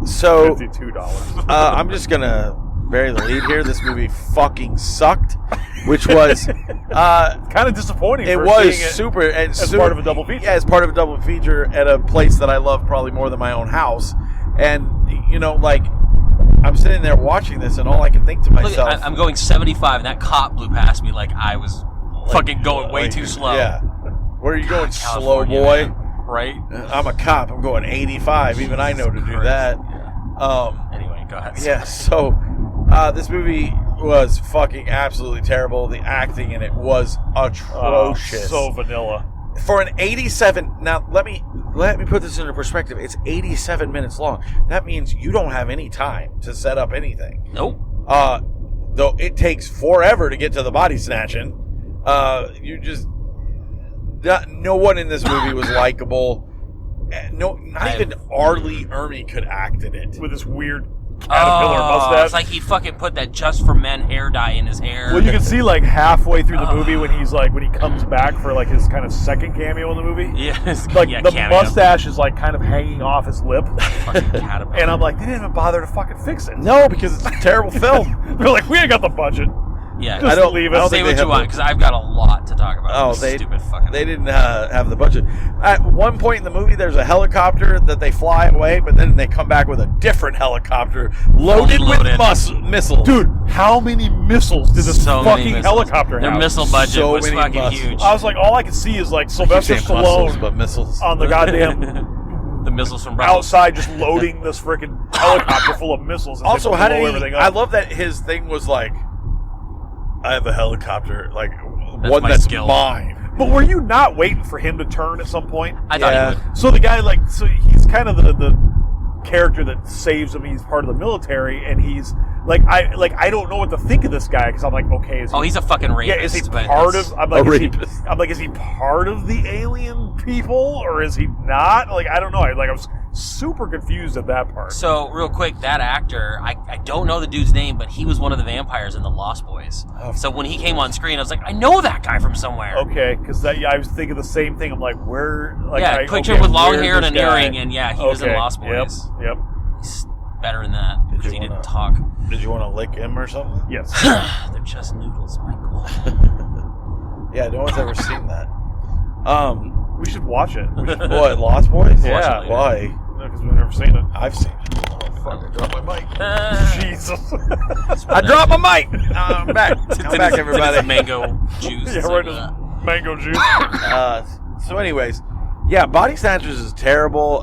Speaker 4: So
Speaker 3: $52.
Speaker 4: I'm just gonna bury the lead here. This movie fucking sucked, which was
Speaker 3: kind of disappointing.
Speaker 4: It
Speaker 3: for
Speaker 4: was
Speaker 3: seeing it
Speaker 4: super
Speaker 3: as part of a double feature.
Speaker 4: Yeah, as part of a double feature at a place that I love probably more than my own house. And like I'm sitting there watching this, and all I can think to myself,
Speaker 5: Look, I'm going 75, and that cop blew past me like I was fucking going way too slow.
Speaker 4: Yeah, where are you going, slow
Speaker 5: California,
Speaker 4: boy?
Speaker 5: man. Right?
Speaker 4: I'm a cop. I'm going 85. Even I know to do that.
Speaker 5: Anyway, go ahead.
Speaker 4: Yeah, so this movie was fucking absolutely terrible. The acting in it was atrocious.
Speaker 3: So vanilla.
Speaker 4: For an 87, now let me put this into perspective. It's 87 minutes long. That means you don't have any time to set up anything.
Speaker 5: Nope.
Speaker 4: Though it takes forever to get to the body snatching. No one in this movie was likable. Not even R. Lee Ermey could act in it.
Speaker 3: With this weird caterpillar mustache.
Speaker 5: It's like he fucking put that Just for Men hair dye in his hair.
Speaker 3: Well, you can see like halfway through the movie when he comes back for like his kind of second cameo in the movie.
Speaker 5: Yes,
Speaker 3: Like the
Speaker 5: cameo.
Speaker 3: mustache is like kind of hanging off his lip.
Speaker 5: Fucking caterpillar.
Speaker 3: And I'm like, they didn't even bother to fucking fix it.
Speaker 4: No, because it's a terrible film.
Speaker 3: They're like, we ain't got the budget.
Speaker 5: Yeah,
Speaker 3: Just leave it.
Speaker 5: Say what you want, because I've got a lot to talk about.
Speaker 4: Oh,
Speaker 5: This stupid fucking.
Speaker 4: They didn't have the budget. At one point in the movie, there's a helicopter that they fly away, but then they come back with a different helicopter loaded with missiles.
Speaker 3: Dude, how many missiles did this fucking helicopter have?
Speaker 5: Their missile budget
Speaker 4: So
Speaker 5: was
Speaker 4: many
Speaker 5: fucking
Speaker 4: muscles.
Speaker 5: huge.
Speaker 3: I was like, all I could see is like Sylvester
Speaker 4: saying muscles,
Speaker 3: Stallone
Speaker 4: but missiles.
Speaker 3: on the goddamn
Speaker 5: The missiles from Brussels.
Speaker 3: outside just loading this freaking helicopter full of missiles. And
Speaker 4: Also,
Speaker 3: they
Speaker 4: how
Speaker 3: blow
Speaker 4: did
Speaker 3: everything
Speaker 4: he?
Speaker 3: up.
Speaker 4: I love that his thing was like, I have a helicopter, like one
Speaker 5: my
Speaker 4: that's
Speaker 5: skill.
Speaker 4: mine.
Speaker 3: But were you not waiting for him to turn at some point?
Speaker 5: I thought he would.
Speaker 3: So the guy, he's kind of the character that saves him. He's part of the military, and he's I don't know what to think of this guy because I'm like, okay, is he?
Speaker 5: Oh, he's a fucking rapist.
Speaker 3: Yeah, is he
Speaker 5: but
Speaker 3: part
Speaker 5: it's-
Speaker 3: of? I'm like,
Speaker 4: A
Speaker 3: is he,
Speaker 4: rapist.
Speaker 3: I'm like, is he part of the alien people or is he not? Like, I don't know. I was super confused at that part.
Speaker 5: So, real quick, that actor, I don't know the dude's name, but he was one of the vampires in The Lost Boys. So when he came on screen, I was like, I know that guy from somewhere.
Speaker 3: Okay, because I was thinking the same thing. I'm like, where? Like,
Speaker 5: Yeah, picture him with long hair and an
Speaker 3: this guy?
Speaker 5: earring, and yeah, he was in Lost Boys.
Speaker 3: Yep.
Speaker 5: He's better than that because he didn't talk.
Speaker 4: Did you want to lick him or something?
Speaker 3: Yes.
Speaker 5: They're just noodles, Michael.
Speaker 4: Yeah, no one's ever seen that.
Speaker 3: We should watch it.
Speaker 4: What, Lost Boys?
Speaker 3: Yeah.
Speaker 4: Why?
Speaker 3: Because we've never seen it.
Speaker 4: I've seen it. Oh, fuck, I dropped my mic.
Speaker 3: Jesus.
Speaker 4: I dropped my mic. I'm back. I'm back, everybody.
Speaker 5: Mango juice.
Speaker 3: Yeah, right. Mango juice.
Speaker 4: So anyways, yeah, Body Snatchers is terrible.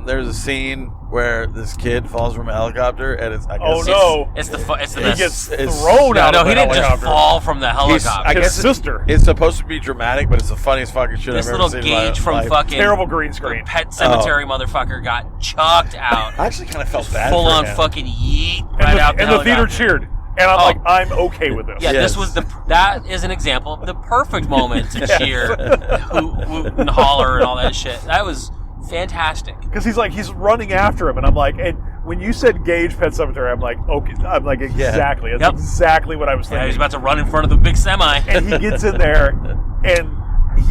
Speaker 4: There's a scene where this kid falls from a helicopter, and it's, I guess...
Speaker 3: Oh, no.
Speaker 5: It's the
Speaker 3: He
Speaker 5: best.
Speaker 3: gets thrown out
Speaker 5: No,
Speaker 3: of
Speaker 5: he
Speaker 3: the
Speaker 5: didn't just
Speaker 3: helicopter.
Speaker 5: fall from the helicopter.
Speaker 4: I guess
Speaker 3: His sister.
Speaker 4: It's supposed to be dramatic, but it's the funniest fucking shit
Speaker 5: This
Speaker 4: I've
Speaker 5: little
Speaker 4: ever seen in my
Speaker 5: Gage from
Speaker 4: life.
Speaker 5: fucking
Speaker 3: Terrible green screen.
Speaker 5: Pet Cemetery motherfucker got chucked out.
Speaker 4: I actually kind of felt bad
Speaker 5: Full
Speaker 4: for
Speaker 5: on
Speaker 4: him.
Speaker 5: fucking yeet
Speaker 3: And
Speaker 5: right
Speaker 3: the,
Speaker 5: out the
Speaker 3: and the theater
Speaker 5: helicopter.
Speaker 3: cheered. And I'm
Speaker 5: Oh.
Speaker 3: like, I'm okay with this.
Speaker 5: Yeah,
Speaker 4: Yes.
Speaker 5: this was that is an example of the perfect moment to cheer, hoot and holler and all that shit. That was fantastic.
Speaker 3: Because he's running after him, and I'm like, and when you said Gage Pet Cemetery, I'm like, okay, I'm like, exactly. That's
Speaker 5: Yep.
Speaker 3: exactly what I was
Speaker 5: Yeah,
Speaker 3: thinking.
Speaker 5: he's about to run in front of the big semi.
Speaker 3: And he gets in there, and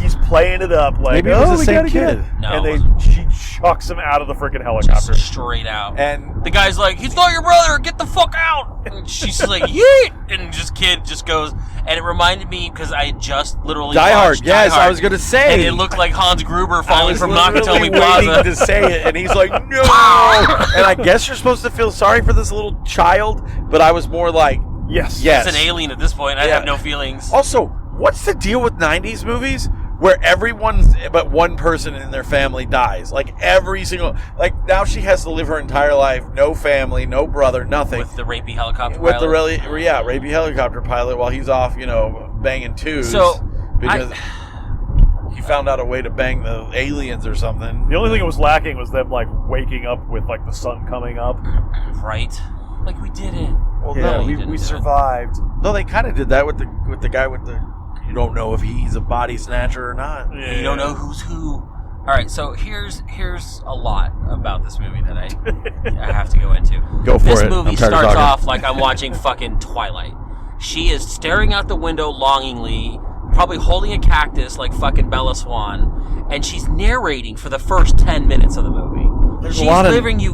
Speaker 3: he's playing it up like,
Speaker 4: Maybe it was
Speaker 3: oh,
Speaker 4: the
Speaker 3: we
Speaker 4: same
Speaker 3: gotta get
Speaker 4: kid.
Speaker 3: it.
Speaker 5: No,
Speaker 3: And
Speaker 5: it wasn't.
Speaker 3: she chucks him out of the freaking helicopter.
Speaker 5: Just straight out.
Speaker 4: And
Speaker 5: The guy's like, he's not your brother, get the fuck out. And she's like, yeet. And kid just goes, and it reminded me, because I had just literally
Speaker 4: Die Hard,
Speaker 5: watched
Speaker 4: yes,
Speaker 5: Die Hard,
Speaker 4: I was going to say.
Speaker 5: and it looked like Hans Gruber falling from
Speaker 4: literally
Speaker 5: Nakatomi
Speaker 4: waiting
Speaker 5: Plaza.
Speaker 4: to say it, and he's like, no. And I guess you're supposed to feel sorry for this little child, but I was more like,
Speaker 3: Yes.
Speaker 4: yes.
Speaker 5: It's an alien at this point. I
Speaker 4: Yeah.
Speaker 5: have no feelings.
Speaker 4: Also, what's the deal with 90s movies where everyone's but one person in their family dies? Like every single, like now she has to live her entire life, no family, no brother, nothing.
Speaker 5: With the rapey helicopter
Speaker 4: With
Speaker 5: pilot.
Speaker 4: the rapey helicopter pilot while he's off, banging twos.
Speaker 5: So,
Speaker 4: because he found out a way to bang the aliens or something.
Speaker 3: The only thing that was lacking was them like waking up with like the sun coming up.
Speaker 5: Right? Like we did it.
Speaker 4: Well,
Speaker 3: Yeah,
Speaker 4: no,
Speaker 3: we survived.
Speaker 4: No, they kind of did that with the guy with the. You don't know if he's a body snatcher or not.
Speaker 3: Yeah.
Speaker 5: You don't know who's who. All right, so here's a lot about this movie that I have to go into.
Speaker 4: Go for
Speaker 5: this
Speaker 4: it.
Speaker 5: This movie
Speaker 4: I'm tired of
Speaker 5: starts
Speaker 4: talking.
Speaker 5: off like I'm watching fucking Twilight. She is staring out the window longingly, probably holding a cactus like fucking Bella Swan, and she's narrating for the first 10 minutes of the movie.
Speaker 4: There's
Speaker 5: she's
Speaker 4: a lot of
Speaker 5: giving you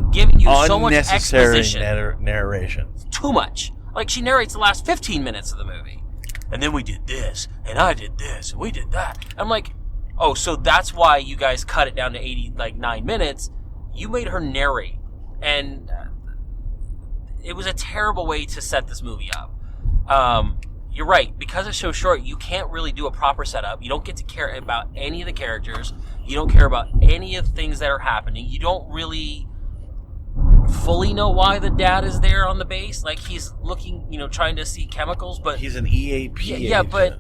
Speaker 5: so much
Speaker 4: unnecessary
Speaker 5: exposition.
Speaker 4: narration.
Speaker 5: Too much. Like she narrates the last 15 minutes of the movie. And then we did this, and I did this, and we did that. I'm like, oh, so that's why you guys cut it down to 9 minutes. You made her narrate. And it was a terrible way to set this movie up. You're right. Because it's so short, you can't really do a proper setup. You don't get to care about any of the characters. You don't care about any of the things that are happening. You don't really fully know why the dad is there on the base. Like, he's looking, trying to see chemicals, but...
Speaker 4: He's an EAP
Speaker 5: Yeah,
Speaker 4: agent.
Speaker 5: but,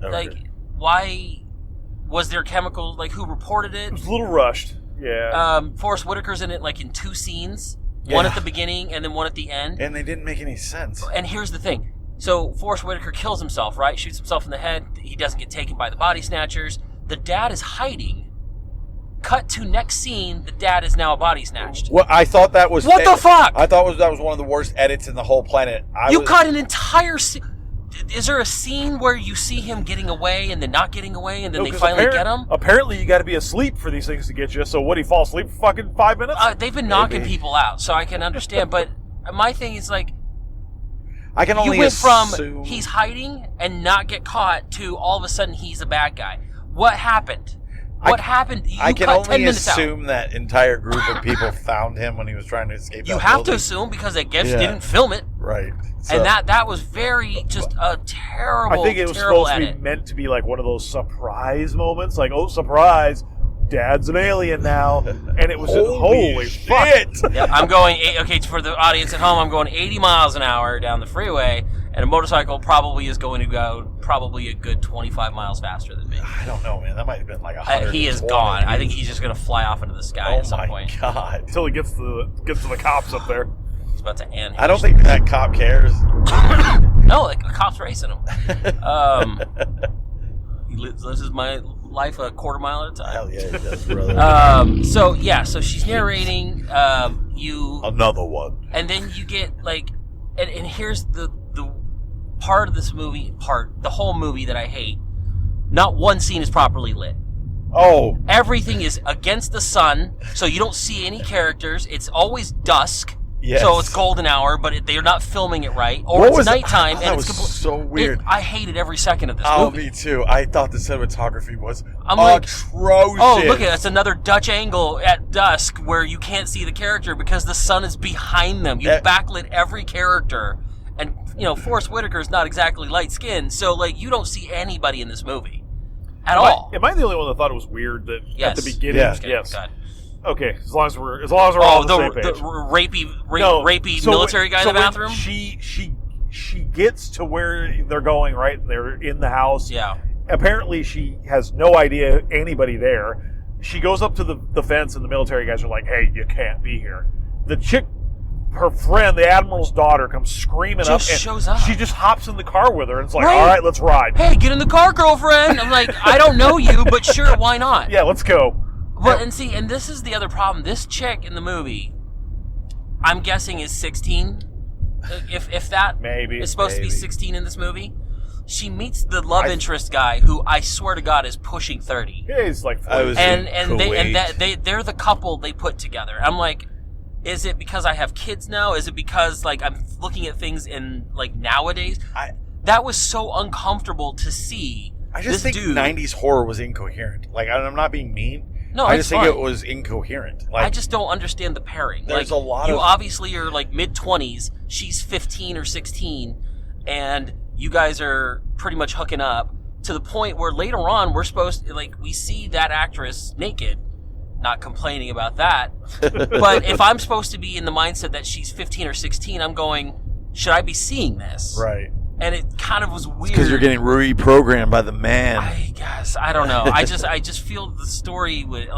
Speaker 5: why was there chemicals? Like, who reported it?
Speaker 3: It was a little rushed. Yeah.
Speaker 5: Forrest Whitaker's in it, in 2 scenes. One at the beginning and then one at the end.
Speaker 4: And they didn't make any sense.
Speaker 5: And here's the thing. So, Forrest Whitaker kills himself, right? Shoots himself in the head. He doesn't get taken by the Body Snatchers. The dad is hiding. Cut to next scene, the dad is now a body snatched.
Speaker 4: Well, I thought that was...
Speaker 5: What the fuck?
Speaker 4: I thought that was one of the worst edits in the whole planet.
Speaker 5: You cut an entire scene. Is there a scene where you see him getting away and then not getting away and then they finally get him?
Speaker 3: Apparently you got to be asleep for these things to get you, so would he fall asleep for fucking 5 minutes?
Speaker 5: They've been knocking people out, so I can understand, but my thing is I
Speaker 4: can only
Speaker 5: you went
Speaker 4: assume...
Speaker 5: from he's hiding and not get caught to all of a sudden he's a bad guy. What happened? What happened? You
Speaker 4: I can
Speaker 5: cut 10
Speaker 4: only
Speaker 5: minutes
Speaker 4: assume that entire group of people found him when he was trying to escape.
Speaker 5: You have to assume because I guess didn't film it.
Speaker 4: Right.
Speaker 5: So, and that was just a terrible,
Speaker 3: I think it was
Speaker 5: terrible
Speaker 3: supposed
Speaker 5: edit.
Speaker 3: to be meant to be like one of those surprise moments, like, oh, surprise, Dad's an alien now. And it was holy
Speaker 4: shit.
Speaker 3: Fuck.
Speaker 5: Yep, I'm going, for the audience at home, I'm going 80 miles an hour down the freeway, and a motorcycle probably is going to go a good 25 miles faster than me.
Speaker 4: I don't know, man. That might have been like 100.
Speaker 5: He is gone. I think he's just going to fly off into the sky at some point.
Speaker 4: Oh, my God.
Speaker 3: Until he gets to the cops up there.
Speaker 5: He's about to end.
Speaker 4: I don't think that cop cares.
Speaker 5: No, a cop's racing him. He lives his life a quarter mile at a time.
Speaker 4: Hell yeah, he does, brother.
Speaker 5: So she's narrating.
Speaker 4: Another one.
Speaker 5: And then you get and here's the part of this movie, the whole movie that I hate. Not one scene is properly lit.
Speaker 4: Oh.
Speaker 5: Everything is against the sun, so you don't see any characters. It's always dusk.
Speaker 4: Yes.
Speaker 5: So it's golden hour, but they're not filming it right. Or it's nighttime.
Speaker 4: That was so weird.
Speaker 5: I hated every second of this movie.
Speaker 4: Me too. I thought the cinematography was atrocious.
Speaker 5: Oh, look at that's another Dutch angle at dusk where you can't see the character because the sun is behind them. You backlit every character. And, Forrest Whitaker is not exactly light-skinned, so, you don't see anybody in this movie at all.
Speaker 3: Am I the only one that thought it was weird that at the beginning? Yes.
Speaker 5: God.
Speaker 3: Okay, as long as we're all on the same page.
Speaker 5: The rapey military guy in the bathroom?
Speaker 3: She gets to where they're going, right? They're in the house.
Speaker 5: Yeah.
Speaker 3: Apparently she has no idea anybody there. She goes up to the fence and the military guys are like, hey, you can't be here. The chick, her friend, the admiral's daughter, comes screaming up.
Speaker 5: Shows up.
Speaker 3: She just hops in the car with her and it's like, all right, let's ride.
Speaker 5: Hey, get in the car, girlfriend. I'm like, I don't know you, but sure, why not?
Speaker 3: Yeah, let's go.
Speaker 5: Well, and this is the other problem. This chick in the movie, I'm guessing is 16. If that is supposed to be 16 in this movie. She meets the love interest guy who I swear to God is pushing 30.
Speaker 3: Yeah, he's like 40.
Speaker 5: They're the couple they put together. I'm like, is it because I have kids now? Is it because I'm looking at things in nowadays? That was so uncomfortable to see.
Speaker 4: I just think 90s horror was incoherent. I'm not being mean.
Speaker 5: No,
Speaker 4: I just think it was incoherent.
Speaker 5: I just don't understand the pairing.
Speaker 4: There's a lot
Speaker 5: you obviously are mid-20s. She's 15 or 16, and you guys are pretty much hooking up to the point where later on we're supposed to, we see that actress naked. Not complaining about that. But if I'm supposed to be in the mindset that she's 15 or 16, I'm going, should I be seeing this?
Speaker 4: Right.
Speaker 5: and it kind of was weird.
Speaker 4: Because you're getting reprogrammed by the man.
Speaker 5: I guess I don't know. I just feel the story would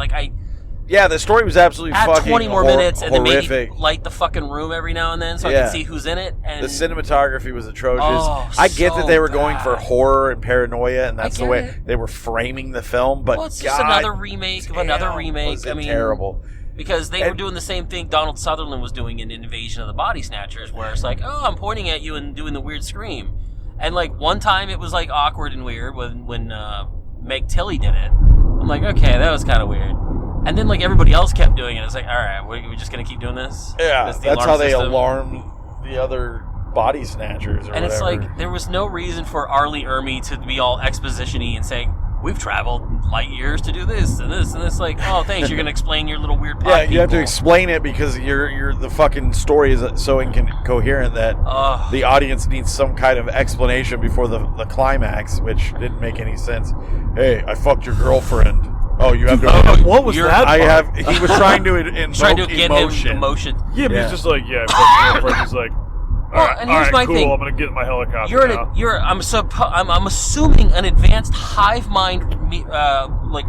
Speaker 4: Yeah, the story was absolutely
Speaker 5: add
Speaker 4: fucking
Speaker 5: 20 more minutes and then
Speaker 4: horrific.
Speaker 5: maybe light the fucking room every now and then so I can see who's in it. And
Speaker 4: the cinematography was atrocious.
Speaker 5: Oh,
Speaker 4: I get
Speaker 5: so
Speaker 4: that they were going
Speaker 5: bad.
Speaker 4: for horror and paranoia, and that's
Speaker 5: I
Speaker 4: the way
Speaker 5: get it.
Speaker 4: they were framing the film. But
Speaker 5: it's just another remake of another remake.
Speaker 4: Was it terrible?
Speaker 5: Because they were doing the same thing Donald Sutherland was doing in Invasion of the Body Snatchers, where it's like, oh, I'm pointing at you and doing the weird scream. And like one time it was like awkward and weird when Meg Tilly did it. I'm like, okay, that was kind of weird. And then like everybody else kept doing it. It's like, all right, we're just gonna keep doing this.
Speaker 4: Yeah,
Speaker 5: the
Speaker 4: that's how they
Speaker 5: system.
Speaker 4: alarm the other Body Snatchers.
Speaker 5: And it's like there was no reason for Arlie Ermy to be all exposition-y and saying, we've traveled light years to do this and this and this. Like, oh, thanks, you're gonna explain your little weird.
Speaker 4: Yeah, you have to explain it because you're the fucking story is so incoherent that the audience needs some kind of explanation before the climax, which didn't make any sense. Hey, I fucked your girlfriend. Oh, you have to.
Speaker 3: What was that?
Speaker 4: I have. He was trying to invoke
Speaker 5: get
Speaker 4: emotion.
Speaker 5: him emotion.
Speaker 3: Yeah, but he's just like, yeah, I fucked your girlfriend. He's like,
Speaker 5: and here's my
Speaker 3: cool.
Speaker 5: thing.
Speaker 3: I'm gonna get in my helicopter now.
Speaker 5: I'm assuming an advanced hive mind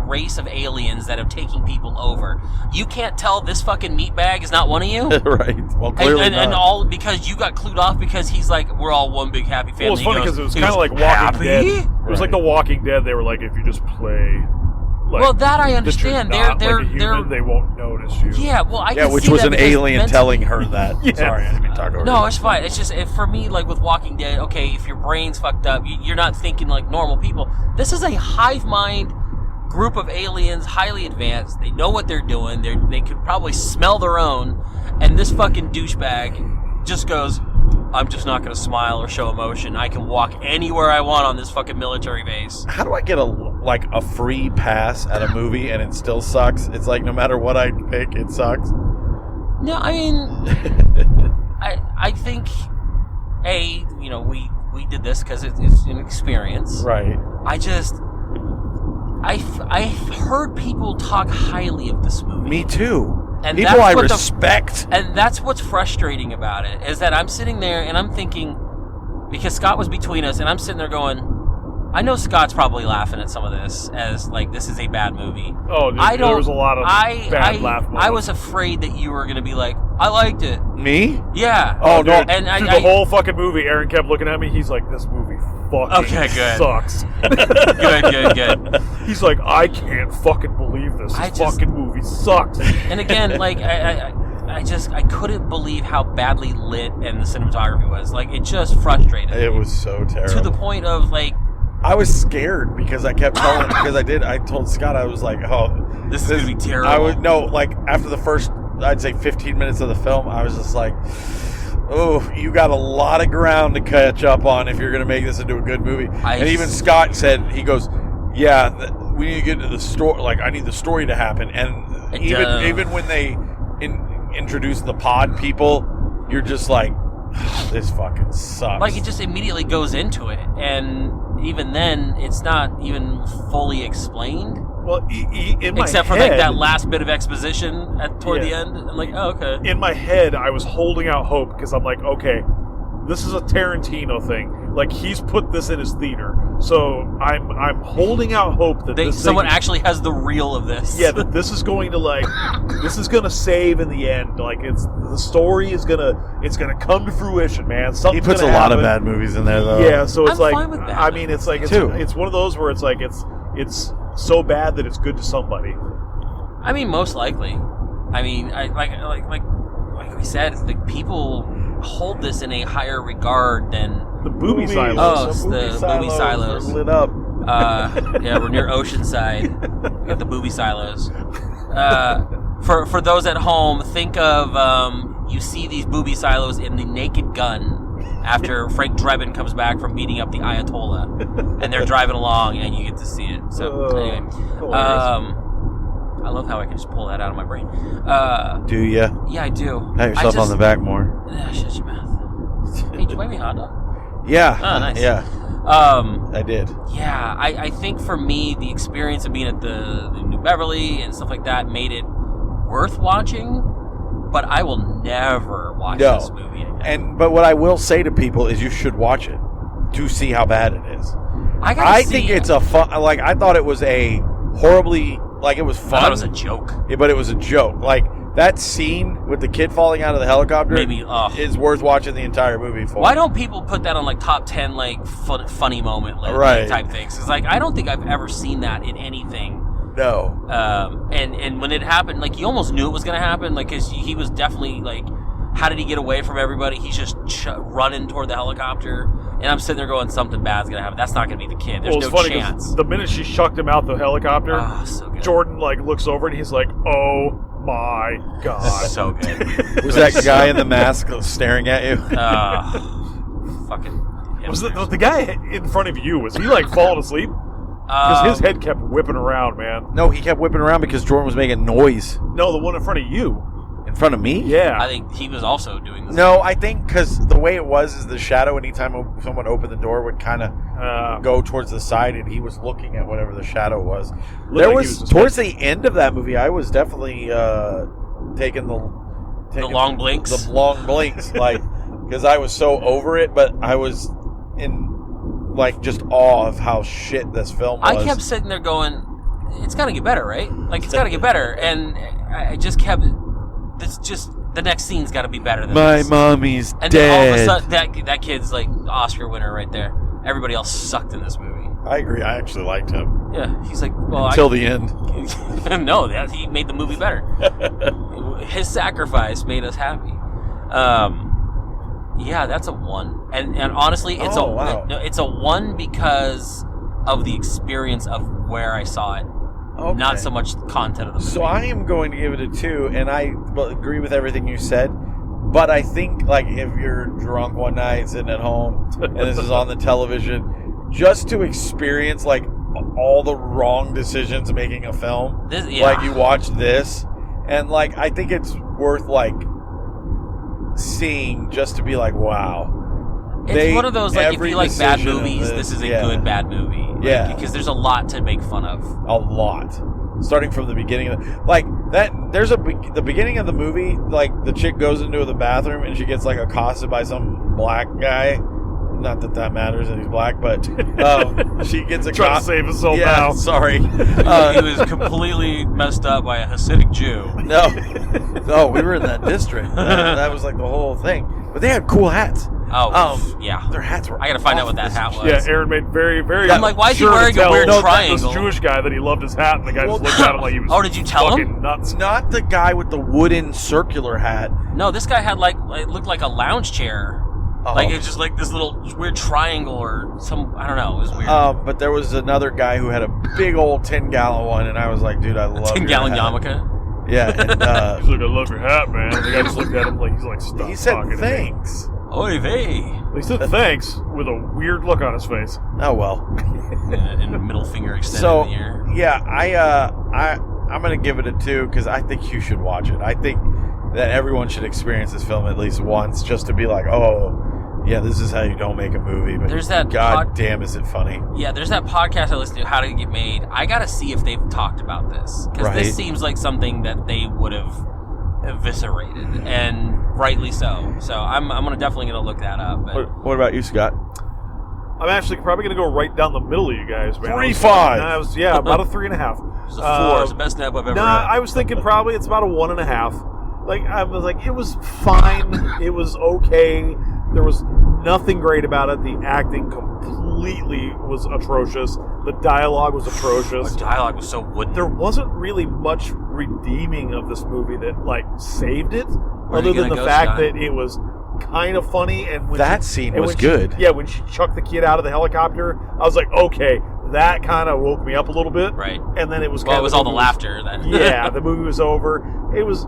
Speaker 5: race of aliens that are taking people over. You can't tell this fucking meatbag is not one of you,
Speaker 4: right? Well, clearly not.
Speaker 5: And all because you got clued off because he's like, we're all one big happy family.
Speaker 3: Well, it's funny because it was kind of like Walking
Speaker 5: happy?
Speaker 3: Dead. It was like The Walking Dead. They were like, if you just play. Like,
Speaker 5: well, that I understand.
Speaker 3: They're like a human, they won't notice you.
Speaker 5: Yeah, well, I can
Speaker 4: which
Speaker 5: see
Speaker 4: was
Speaker 5: that
Speaker 4: an alien telling her that.
Speaker 3: Yeah.
Speaker 4: Sorry, I didn't mean to talk over
Speaker 5: No,
Speaker 4: you.
Speaker 5: it's fine. It's just for me, like with Walking Dead. Okay, if your brain's fucked up, you're not thinking like normal people. This is a hive mind group of aliens, highly advanced. They know what they're doing. They could probably smell their own. And this fucking douchebag just goes, I'm just not going to smile or show emotion. I can walk anywhere I want on this fucking military base.
Speaker 4: How do I get a free pass at a movie and it still sucks? It's like no matter what I pick, it sucks.
Speaker 5: No, I mean, I think we did this because it's an experience,
Speaker 4: right?
Speaker 5: I've heard people talk highly of this movie.
Speaker 4: Me too.
Speaker 5: And
Speaker 4: people I respect.
Speaker 5: And that's what's frustrating about it, is that I'm sitting there and I'm thinking, because Scott was between us, and I'm sitting there going, I know Scott's probably laughing at some of this as, like, this is a bad movie.
Speaker 3: Oh, there was a lot of bad laugh moments.
Speaker 5: I was afraid that you were going to be like, I liked it.
Speaker 4: Me?
Speaker 5: Yeah.
Speaker 4: Oh, no.
Speaker 3: And the whole fucking movie, Aaron kept looking at me. He's like, this movie fucking sucks.
Speaker 5: Good.
Speaker 3: He's like, I can't fucking believe this. This fucking movie sucks.
Speaker 5: And again, like, I couldn't believe how badly lit and the cinematography was. Like, it just frustrated me.
Speaker 4: It was so terrible.
Speaker 5: To the point of, like,
Speaker 4: I was scared because I kept telling I told Scott, I was like, oh,
Speaker 5: this is going to be terrible.
Speaker 4: After the first, I'd say 15 minutes of the film, I was just like, oh, you got a lot of ground to catch up on if you're going to make this into a good movie. And even Scott said, he goes, yeah, we need to get into the story. Like, I need the story to happen. And even when they introduce the pod people, you're just like, this fucking sucks.
Speaker 5: Like, it just immediately goes into it. And even then, it's not even fully explained.
Speaker 3: Well, in my
Speaker 5: except for
Speaker 3: head,
Speaker 5: like that last bit of exposition toward the end. I'm like, oh, okay.
Speaker 3: In my head, I was holding out hope because I'm like, okay, this is a Tarantino thing. Like, he's put this in his theater, so I'm holding out hope that
Speaker 5: someone actually has the reel of this.
Speaker 3: Yeah, that this is going to this is gonna save in the end. Like, the story is gonna come to fruition, man.
Speaker 4: He puts a lot of bad movies in there, though.
Speaker 3: Yeah, so it's
Speaker 5: I'm fine with that.
Speaker 3: I mean, it's like it's one of those where it's like it's so bad that it's good to somebody.
Speaker 5: I mean, most likely. I mean, like we said, the people hold this in a higher regard than
Speaker 3: the booby silos.
Speaker 5: Oh, the booby silos
Speaker 4: are lit up.
Speaker 5: Yeah, we're near Oceanside. We got the booby silos. For those at home, think of you see these booby silos in The Naked Gun after Frank Drebin comes back from beating up the Ayatollah, and they're driving along, and you get to see it. So anyway, I love how I can just pull that out of my brain.
Speaker 4: Do ya?
Speaker 5: Yeah, I do.
Speaker 4: Pat yourself on the back more.
Speaker 5: Shut your mouth. Hey, did you buy me a hot dog?
Speaker 4: Yeah.
Speaker 5: Oh, nice.
Speaker 4: Yeah. I did.
Speaker 5: Yeah, I think for me, the experience of being at the New Beverly and stuff like that made it worth watching, but I will never watch this movie again.
Speaker 4: But what I will say to people is you should watch it. to see how bad it is.
Speaker 5: I
Speaker 4: think it's a fun. Like I thought it was a horribly it was fun.
Speaker 5: I thought it was a joke.
Speaker 4: Yeah, but it was a joke. Like that scene with the kid falling out of the helicopter is worth watching the entire movie for.
Speaker 5: Why don't people put that on like top 10 like funny moment type things? It's like I don't think I've ever seen that in anything.
Speaker 4: No.
Speaker 5: And when it happened, like you almost knew it was going to happen, like because he was definitely like, how did he get away from everybody? He's just running toward the helicopter, and I'm sitting there going, something bad's going to happen. That's not going to be the kid. There's no
Speaker 3: funny
Speaker 5: chance.
Speaker 3: The minute she chucked him out the helicopter,
Speaker 5: so good.
Speaker 3: Jordan like looks over and he's like, "Oh my god!"
Speaker 5: So good.
Speaker 4: Was that guy in the mask staring at you?
Speaker 5: Fucking.
Speaker 3: Was the guy in front of you? Was he like falling asleep? Because his head kept whipping around, man.
Speaker 4: No, he kept whipping around because Jordan was making noise.
Speaker 3: No, the one in front of you.
Speaker 4: In front of me?
Speaker 3: Yeah.
Speaker 5: I think he was also doing this.
Speaker 4: No, I think because the way it was is the shadow, anytime someone opened the door, would kind of go towards the side, and he was looking at whatever the shadow was. There was towards the end of that movie, I was definitely taking the
Speaker 5: long blinks.
Speaker 4: The long blinks, like, because I was so over it, but I was in like just awe of how shit this film was.
Speaker 5: I kept sitting there going, it's got to get better, right? Like, it's got to get better. And I just kept, it's just, the next scene's got to be better than this.
Speaker 4: My mommy's
Speaker 5: and
Speaker 4: dead.
Speaker 5: And all of a sudden, that kid's like Oscar winner right there. Everybody else sucked in this movie.
Speaker 4: I agree. I actually liked him.
Speaker 5: Yeah, he's like, well,
Speaker 4: until the end.
Speaker 5: No, he made the movie better. His sacrifice made us happy. Yeah, that's a 1. And honestly, it's it's a 1 because of the experience of where I saw it. Okay. Not so much the content of the movie.
Speaker 4: So I am going to give it a 2, and I agree with everything you said. But I think, like, if you're drunk one night sitting at home and this is on the television, just to experience like all the wrong decisions making a film, like you watch this, and like I think it's worth like seeing just to be like, wow.
Speaker 5: It's one of those, like, if you like bad movies, this is a good bad movie.
Speaker 4: Yeah.
Speaker 5: Because there's a lot to make fun of.
Speaker 4: A lot. Starting from the beginning of the beginning of the movie, like the chick goes into the bathroom and she gets like accosted by some black guy. Not that matters that he's black, but she gets accosted.
Speaker 3: Trying to save his soul now.
Speaker 4: Sorry.
Speaker 5: He was completely messed up by a Hasidic Jew.
Speaker 4: No, we were in that district. That was like the whole thing. But they had cool hats.
Speaker 5: Yeah.
Speaker 4: Their hats were.
Speaker 5: I gotta find out what that hat was.
Speaker 3: Yeah, Aaron made very, very.
Speaker 5: I'm like, why is he wearing a weird triangle?
Speaker 3: This Jewish guy that he loved his hat, and the guy just looked at him like he was.
Speaker 5: Oh, did you tell him?
Speaker 3: Nuts.
Speaker 4: Not the guy with the wooden circular hat.
Speaker 5: No, this guy had it looked like a lounge chair. Like it's just like this little weird triangle or some, I don't know, it was weird.
Speaker 4: But there was another guy who had a big old 10-gallon one, and I was like, dude, I love
Speaker 5: 10-gallon yarmulke.
Speaker 4: Yeah, and
Speaker 3: he's like, I love your hat, man. And the guy just looked at him like he's like, stop.
Speaker 4: He said
Speaker 3: talking
Speaker 4: thanks.
Speaker 3: To me.
Speaker 5: Oy vey.
Speaker 3: He said thanks with a weird look on his face.
Speaker 4: Oh well.
Speaker 5: And a middle finger extended in the air.
Speaker 4: Yeah, I'm gonna give it a 2 because I think you should watch it. I think that everyone should experience this film at least once just to be like, oh. Yeah, this is how you don't make a movie. But
Speaker 5: there's that
Speaker 4: God damn, is it funny?
Speaker 5: Yeah, there's that podcast I listened to, How Did It Get Made? I gotta see if they've talked about this because this seems like something that they would have eviscerated, and rightly so. So I'm definitely gonna look that up. But
Speaker 4: what about you, Scott?
Speaker 3: I'm actually probably gonna go right down the middle of you guys, man.
Speaker 4: 3.5.
Speaker 3: About a 3.5.
Speaker 5: It's a 4. It's the best nap I've ever had.
Speaker 3: I was thinking probably it's about a 1.5. Like I was like, it was fine. It was okay. There was nothing great about it. The acting completely was atrocious. The dialogue was atrocious.
Speaker 5: The dialogue was so wooden.
Speaker 3: There wasn't really much redeeming of this movie that like saved it, other than the fact that it was kind of funny. And when
Speaker 4: that scene was good.
Speaker 3: Yeah, when she chucked the kid out of the helicopter, I was like, okay, that kind of woke me up a little bit.
Speaker 5: Right.
Speaker 3: And then it was.
Speaker 5: Well, it was all the laughter then.
Speaker 3: Yeah, the movie was over. It was,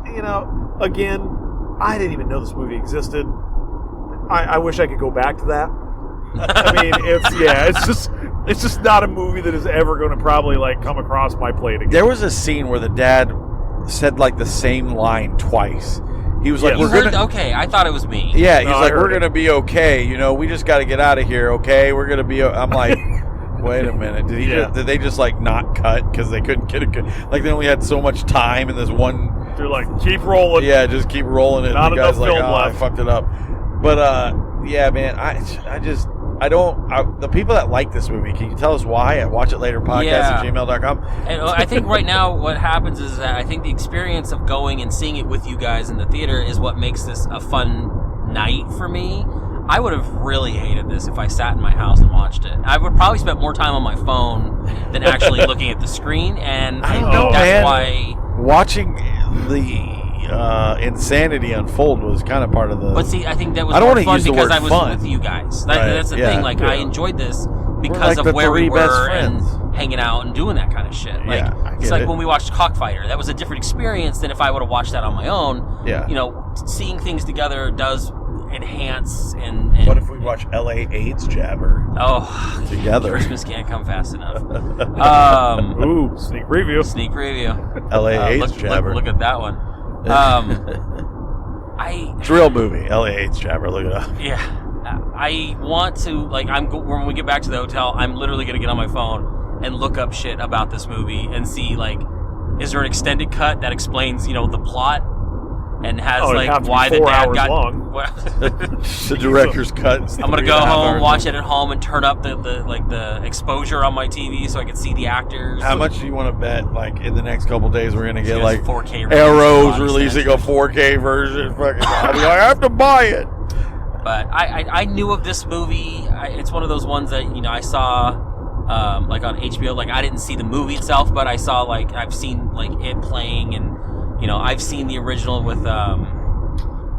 Speaker 3: again, I didn't even know this movie existed. I wish I could go back to that. I mean, it's just not a movie that is ever going to probably like come across my plate again.
Speaker 4: There was a scene where the dad said like the same line twice. He was like,
Speaker 5: okay, I thought it was me.
Speaker 4: Yeah, he's like, we're going to be okay. We just got to get out of here, okay? We're going to be I'm like, wait a minute. Did they just like not cut because they couldn't get like they only had so much time in this one.
Speaker 3: They're like, keep rolling.
Speaker 4: Yeah, just keep rolling it.
Speaker 3: Not
Speaker 4: and the guy's
Speaker 3: enough
Speaker 4: like,
Speaker 3: film left.
Speaker 4: I fucked it up. But yeah, man, I the people that like this movie, can you tell us why at watchitlaterpodcast@gmail.com?
Speaker 5: And I think right now what happens is that I think the experience of going and seeing it with you guys in the theater is what makes this a fun night for me. I would have really hated this if I sat in my house and watched it. I would probably spend more time on my phone than actually looking at the screen, and I think that's why
Speaker 4: watching the insanity unfold was kind of part of the.
Speaker 5: But see, I think that was more fun because I was with you guys. That's the thing. Like, I enjoyed this because of where we were and hanging out and doing that kind of shit. Like, it's like when we watched Cockfighter. That was a different experience than if I would have watched that on my own. Yeah. You know, seeing things together does enhance and
Speaker 4: what if we watch LA AIDS Jabber together?
Speaker 5: Christmas can't come fast enough.
Speaker 3: Ooh, sneak preview.
Speaker 4: LA AIDS Jabber.
Speaker 5: Look at that one.
Speaker 4: It's a real movie. LA AIDS Jabber. Look it up.
Speaker 5: Yeah, I want to when we get back to the hotel, I'm literally gonna get on my phone and look up shit about this movie and see is there an extended cut that explains the plot. And has why the dad got long.
Speaker 4: The director's cut.
Speaker 5: I'm gonna go home, watch it at home, and turn up the exposure on my TV so I can see the actors.
Speaker 4: How much do you want to bet? In the next couple days, we're gonna get
Speaker 5: 4K
Speaker 4: Arrow's releasing a 4K version. Fucking, I'll be like, I have to buy it.
Speaker 5: But I knew of this movie. It's one of those ones that I saw on HBO. I didn't see the movie itself, but I saw I've seen it playing and. I've seen the original with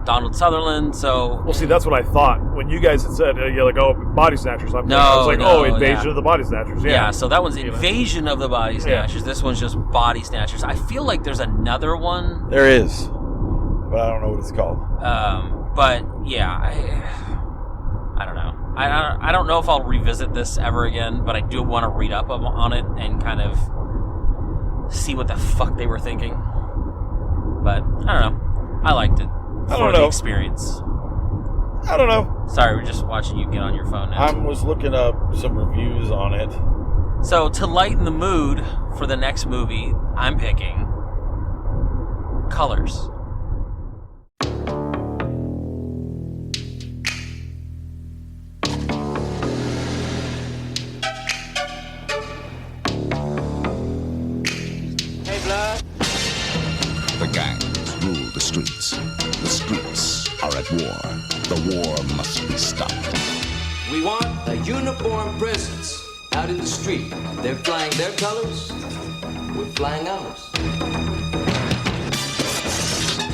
Speaker 5: Donald Sutherland, so...
Speaker 3: Well, see, that's what I thought. When you guys had said, Body Snatchers, I was like, Invasion of the Body Snatchers.
Speaker 5: Yeah, so that one's Invasion of the Body Snatchers. Yeah. This one's just Body Snatchers. I feel like there's another one.
Speaker 4: There is, but I don't know what it's called.
Speaker 5: But, yeah, I don't know. I don't know if I'll revisit this ever again, but I do want to read up on it and kind of see what the fuck they were thinking. But, I don't know. I liked it. For the experience.
Speaker 4: I don't know.
Speaker 5: Sorry, we're just watching you get on your phone now.
Speaker 4: I was looking up some reviews on it.
Speaker 5: So, to lighten the mood for the next movie, I'm picking Colors.
Speaker 9: Hey, Blood.
Speaker 11: The gangs rule the streets. The streets are at war. The war must be stopped.
Speaker 12: We want a uniformed presence out in the street. They're flying their colors. We're flying ours.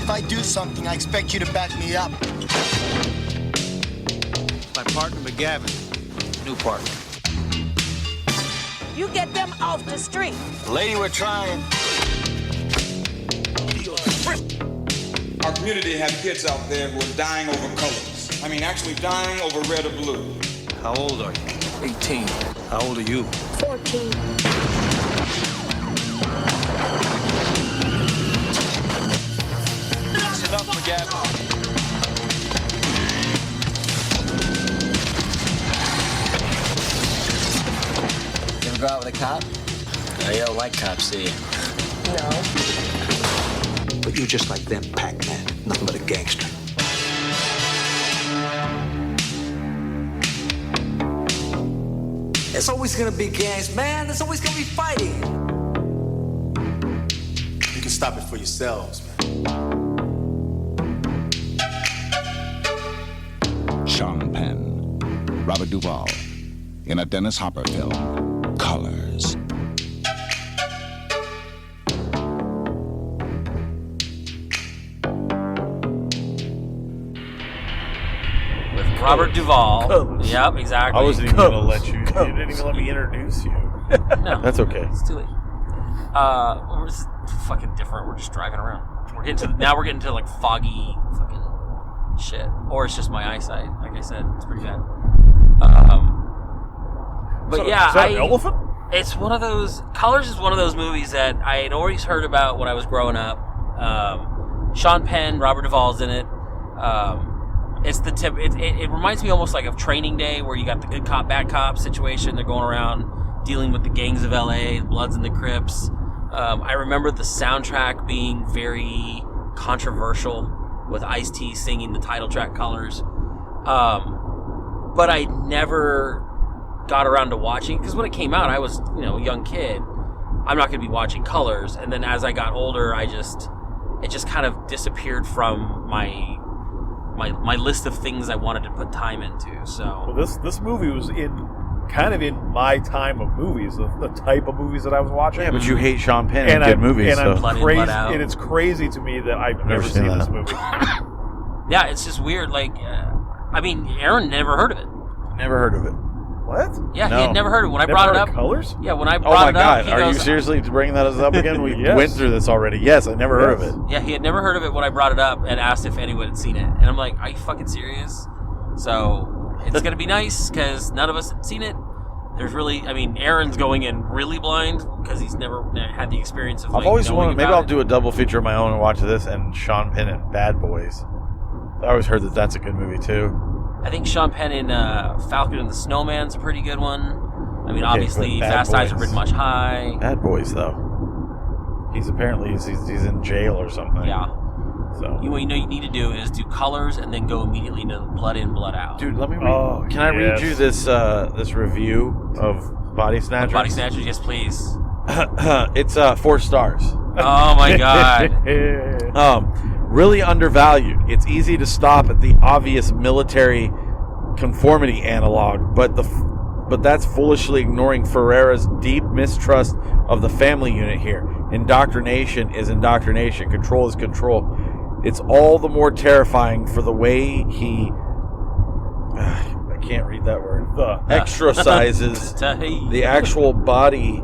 Speaker 13: If I do something, I expect you to back me up.
Speaker 9: My partner, McGavin. New partner.
Speaker 14: You get them off the street.
Speaker 9: Lady, we're trying.
Speaker 15: Our community has kids out there who are dying over colors. I mean, actually dying over red or blue.
Speaker 9: How old are you? 18. How old are you?
Speaker 8: 14.
Speaker 9: That's enough, McGavin.
Speaker 12: You ever go out with a cop?
Speaker 9: You don't like cops, do you?
Speaker 14: No.
Speaker 9: But you're just like them, Pac-Man. Nothing but a gangster.
Speaker 12: There's always gonna be gangs, man. There's always gonna be fighting.
Speaker 9: You can stop it for yourselves, man.
Speaker 11: Sean Penn, Robert Duvall, in a Dennis Hopper film, Colors.
Speaker 5: Robert Duvall. Yep, exactly.
Speaker 4: I wasn't even going to let you. You didn't even let me introduce you.
Speaker 5: No.
Speaker 4: That's okay.
Speaker 5: It's too late. We're just fucking different. We're just driving around. We're getting to like foggy fucking shit. Or it's just my eyesight. Like I said, it's pretty bad. But
Speaker 3: is that an elephant?
Speaker 5: It's one of those. Colors is one of those movies that I had always heard about when I was growing up. Sean Penn, Robert Duvall's in it. It's the tip. It reminds me almost like of Training Day, where you got the good cop, bad cop situation. They're going around dealing with the gangs of LA, the Bloods and the Crips. I remember the soundtrack being very controversial, with Ice-T singing the title track "Colors." but I never got around to watching, because when it came out, I was, a young kid. I'm not going to be watching Colors. And then as I got older, it just kind of disappeared from my list of things I wanted to put time into. So
Speaker 3: this movie was in my time of movies, the type of movies that I was watching.
Speaker 4: Yeah, but you hate Sean Penn and good movies.
Speaker 3: And
Speaker 4: so.
Speaker 3: I'm crazy, and it's crazy to me that I've never seen this movie.
Speaker 5: Yeah, it's just weird. Aaron never heard of it.
Speaker 4: Never heard of it.
Speaker 3: What?
Speaker 5: Yeah, he had never heard of it. When I brought it up,
Speaker 3: Colors?
Speaker 5: Yeah, when I brought it up,
Speaker 4: Oh my God, are you seriously bringing that up again? We
Speaker 3: Yes.
Speaker 4: went through this already. Yes, I never heard of it.
Speaker 5: Yeah, he had never heard of it when I brought it up and asked if anyone had seen it. And I'm like, are you fucking serious? So it's going to be nice because none of us had seen it. There's really, Aaron's going in really blind because he's never had the experience of.
Speaker 4: I've always wanted. Maybe I'll do a double feature of my own and watch this and Sean Penn and Bad Boys. I always heard that that's a good movie too.
Speaker 5: I think Sean Penn in Falcon and the Snowman's a pretty good one. Obviously, Fast Times at Ridgemont High.
Speaker 4: Bad Boys, though. He's apparently he's in jail or something.
Speaker 5: Yeah.
Speaker 4: So
Speaker 5: you need to do is do Colors and then go immediately into Blood In, Blood Out.
Speaker 4: Dude, let me read. Can I read you this review of Body Snatchers?
Speaker 5: Body Snatchers, yes, please.
Speaker 4: It's 4 stars.
Speaker 5: Oh my God.
Speaker 4: Really undervalued. It's easy to stop at the obvious military conformity analog, but that's foolishly ignoring Ferrera's deep mistrust of the family unit here. Indoctrination is indoctrination. Control is control. It's all the more terrifying for the way he... I can't read that word. Exercises the actual body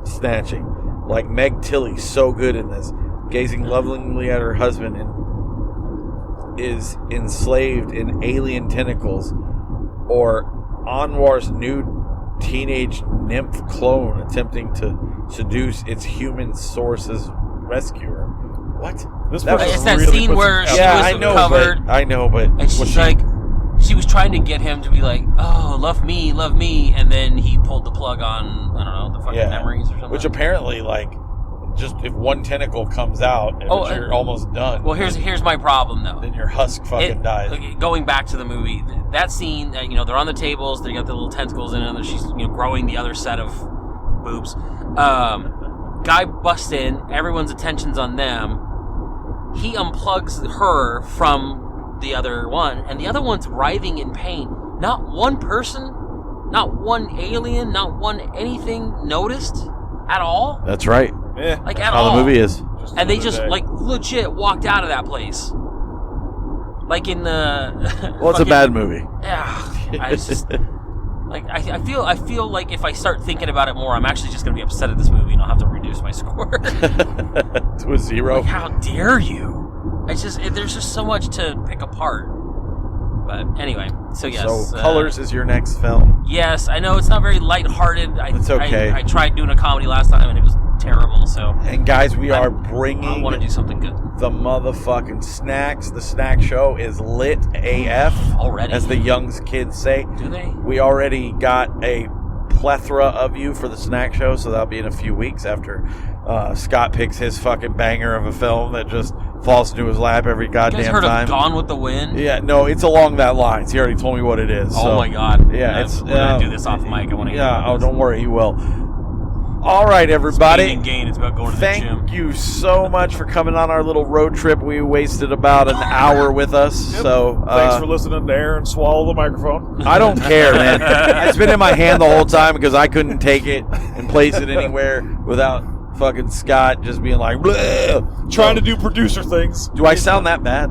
Speaker 4: snatching. Like Meg Tilly, so good in this. Gazing lovingly at her husband and is enslaved in alien tentacles, or Anwar's nude teenage nymph clone attempting to seduce its human source's rescuer. What?
Speaker 5: It's that scene where she was covered.
Speaker 4: I know, but
Speaker 5: and she's she was trying to get him to be like, "Oh, love me," and then he pulled the plug on, I don't know, the fucking memories or something.
Speaker 4: Which apparently, just if one tentacle comes out, you're almost done.
Speaker 5: Well, here's my problem though.
Speaker 4: Then your husk fucking dies.
Speaker 5: Going back to the movie, that scene, they're on the tables, they got the little tentacles in it, and she's growing the other set of boobs. Guy busts in, everyone's attention's on them. He unplugs her from the other one, and the other one's writhing in pain. Not one person, not one alien, not one anything noticed at all.
Speaker 4: That's right.
Speaker 3: Yeah.
Speaker 5: At
Speaker 4: how
Speaker 5: all.
Speaker 4: the movie is.
Speaker 5: And they just legit walked out of that place. In the
Speaker 4: well, it's a bad movie.
Speaker 5: Yeah. I just I feel like if I start thinking about it more, I'm actually just going to be upset at this movie and I'll have to reduce my score
Speaker 4: to a 0.
Speaker 5: How dare you? It's just there's just so much to pick apart. But anyway, so yes.
Speaker 4: So Colors is your next film.
Speaker 5: Yes, I know it's not very lighthearted.
Speaker 4: It's okay.
Speaker 5: I tried doing a comedy last time and it was terrible. So.
Speaker 4: And guys, we are bringing.
Speaker 5: I want to do something good.
Speaker 4: The motherfucking snacks. The snack show is lit AF
Speaker 5: already,
Speaker 4: as the young kids say.
Speaker 5: Do they?
Speaker 4: We already got a plethora of you for the snack show, so that'll be in a few weeks after Scott picks his fucking banger of a film that just falls into his lap every goddamn
Speaker 5: you guys heard
Speaker 4: time.
Speaker 5: Of Gone with the Wind?
Speaker 4: Yeah, no, it's along that line. He already told me what it is.
Speaker 5: Oh
Speaker 4: so,
Speaker 5: my God!
Speaker 4: Yeah, it's.
Speaker 5: We're gonna do this off mic. I want to.
Speaker 4: Yeah. Oh, don't worry, he will. All right, everybody.
Speaker 5: Speed and gain. It's about going to the gym.
Speaker 4: Thank you so much for coming on our little road trip. We wasted about an hour with us.
Speaker 3: Yep.
Speaker 4: So
Speaker 3: thanks for listening to Aaron swallow the microphone.
Speaker 4: I don't care, man. It's been in my hand the whole time because I couldn't take it and place it anywhere without fucking Scott just being like, bleh.
Speaker 3: Trying to do producer things.
Speaker 4: Do I sound that bad?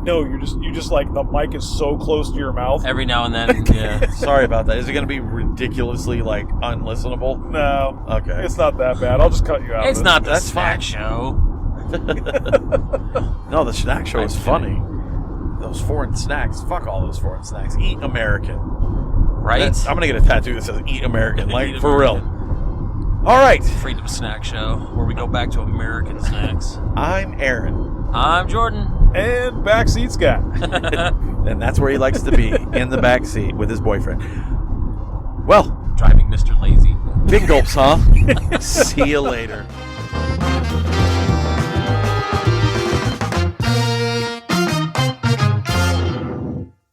Speaker 3: No, you just like the mic is so close to your mouth.
Speaker 5: Every now and then, yeah.
Speaker 4: Sorry about that. Is it going to be ridiculously unlistenable?
Speaker 3: No.
Speaker 4: Okay.
Speaker 3: It's not that bad. I'll just cut you out.
Speaker 5: It's not the snack show.
Speaker 4: No, the snack show is funny. Those foreign snacks. Fuck all those foreign snacks. Eat American.
Speaker 5: Right?
Speaker 4: I'm going to get a tattoo that says Eat American.
Speaker 5: Eat
Speaker 4: for
Speaker 5: American.
Speaker 4: Real. All right.
Speaker 5: Freedom Snack Show, where we go back to American snacks.
Speaker 4: I'm Aaron.
Speaker 5: I'm Jordan.
Speaker 3: And backseat Scott.
Speaker 4: And that's where he likes to be, in the backseat with his boyfriend. Well,
Speaker 5: driving Mr. Lazy.
Speaker 4: Big gulps, huh? See you later.